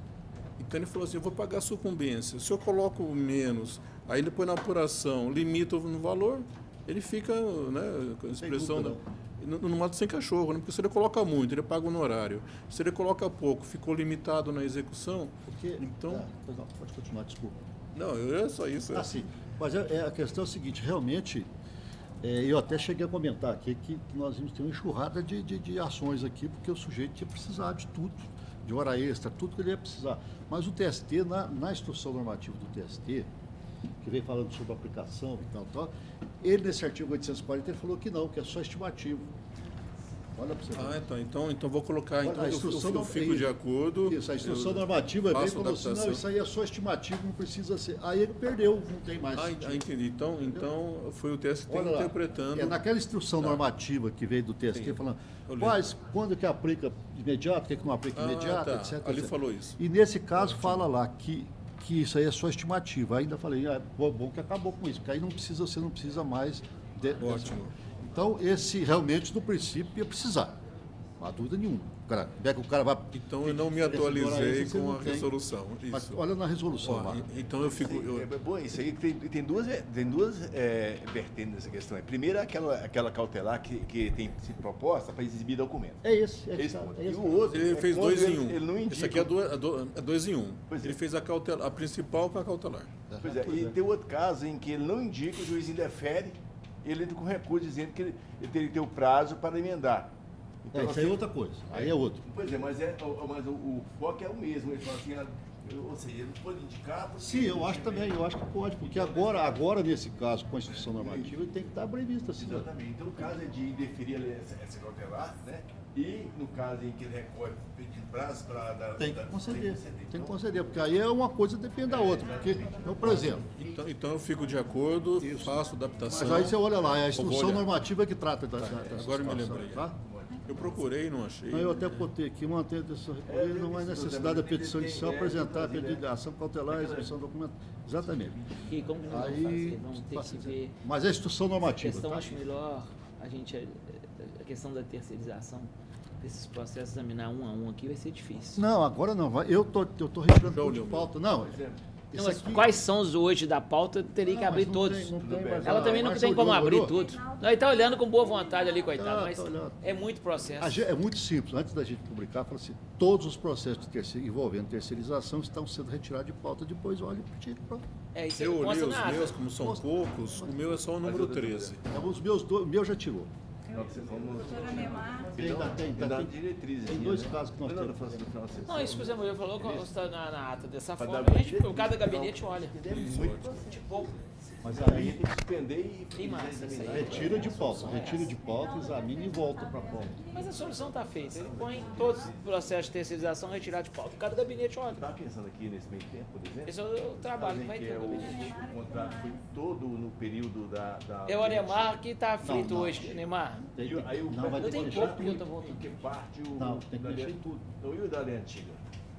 Então ele falou assim, eu vou pagar sucumbência. Se eu coloco menos, aí depois na apuração limito no valor, ele fica, com a expressão... No mato sem cachorro, Porque se ele coloca muito, ele paga o honorário. Se ele coloca pouco, ficou limitado na execução. Então... pode continuar, desculpa. Não, é só isso. Sim. Mas a questão é a seguinte, realmente, eu até cheguei a comentar aqui que nós íamos ter uma enxurrada de ações aqui, porque o sujeito ia precisar de tudo, de hora extra, tudo que ele ia precisar. Mas o TST, na instrução normativa do TST, que vem falando sobre a aplicação e tal, ele nesse artigo 840 ele falou que não, que é só estimativo. Olha para você ver. Então vou colocar, então eu fico de acordo. Isso, a instrução normativa veio e falou assim, não, isso aí é só estimativo, não precisa ser. Aí ele perdeu, não tem mais. Entendi. Então foi o TST interpretando. Naquela instrução normativa que veio do TST falando, quando que aplica imediato, o que não aplica imediato, etc. Ali falou isso. E nesse caso fala lá que isso aí é só estimativa. Ainda falei, bom que acabou com isso, porque aí você não precisa mais. Ótimo. Então, esse realmente, no princípio, ia precisar. Não há dúvida nenhuma. Como é que o cara vai... Então eu não me atualizei com a resolução. Mas Isso. olha na resolução lá. Então eu fico... É bom, isso aí tem duas vertentes nessa questão. Primeiro, aquela cautelar que tem sido proposta para exibir documento. É esse. E o outro... Ele fez 2 em 1. Ele não indica... Isso aqui é 2 em 1. Ele fez a principal com a cautelar. Pois é, e tem outro caso em que ele não indica, o juiz indefere, ele entra com recurso dizendo que ele teria que ter o prazo para emendar. Então, isso aí é outra coisa. Aí é outro. Pois é, mas o foco é o mesmo. Ele fala assim, ou seja, ele não pode indicar... Sim, eu acho também, eu acho que pode, porque agora nesse caso, com a instituição normativa, ele tem que estar prevista. Assim, exatamente. Então, o caso é de indeferir essa cautelar, né? E no caso em que ele recorre pedindo prazo para dar... Tem que conceder, tem que conceder, porque aí é uma coisa depende da outra. Porque, por exemplo... Então eu fico de acordo, faço adaptação... Mas aí você olha lá, é a instrução normativa que trata dessa agora situação, me lembrei. tá? Eu procurei e não achei. Eu até botei aqui, mantendo essa recolhida, não há necessidade da petição inicial apresentar pedido de ação cautelar e execução do documento. Exatamente. E como que nós vamos fazer? Vamos ter que ver... Mas é a instrução normativa. A questão, tá? acho melhor a questão da terceirização, desses processos, examinar um a um aqui vai ser difícil. Não, agora não. Eu tô retirando tudo de pauta. Não, não, mas quais são os hoje da pauta? Teria que abrir todos. Ela também não tem como abrir tudo. Ele está olhando com boa vontade ali, coitado, mas é muito processo. É muito simples. Antes da gente publicar, fala assim, todos os processos envolvendo terceirização estão sendo retirados de pauta, depois olha e tira. Eu olhei os meus, como são poucos, o meu é só o número 13. O meu já tirou. Tem 2 casos que nós temos. Não, isso que o Zé Murilo falou, está na ata dessa forma, cada gabinete olha. De pouco. Mas aí tem que suspender e retira de pauta, examina e volta para a pauta. Mas a solução está feita. Ele põe todos os processos de terceirização retirar de pauta. Cada gabinete olha. Está pensando aqui nesse meio tempo, por exemplo? Esse é o trabalho que vai ter no gabinete. O contrato foi todo no período da... É o Anemar que está aflito hoje, Neymar. Não tem pouco que eu estou voltando. Que parte o... Não, tem que mexer em tudo. Então, e o da lei antiga?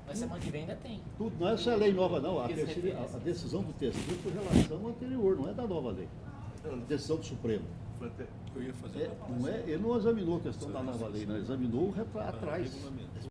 Mas semana que vem ainda tem. Tudo, não é só a lei nova, não. A decisão do terceiro foi relação ao anterior, não é da nova lei. A decisão do Supremo. Eu ia fazer. Ele não examinou a questão da nova lei, não. Examinou atrás.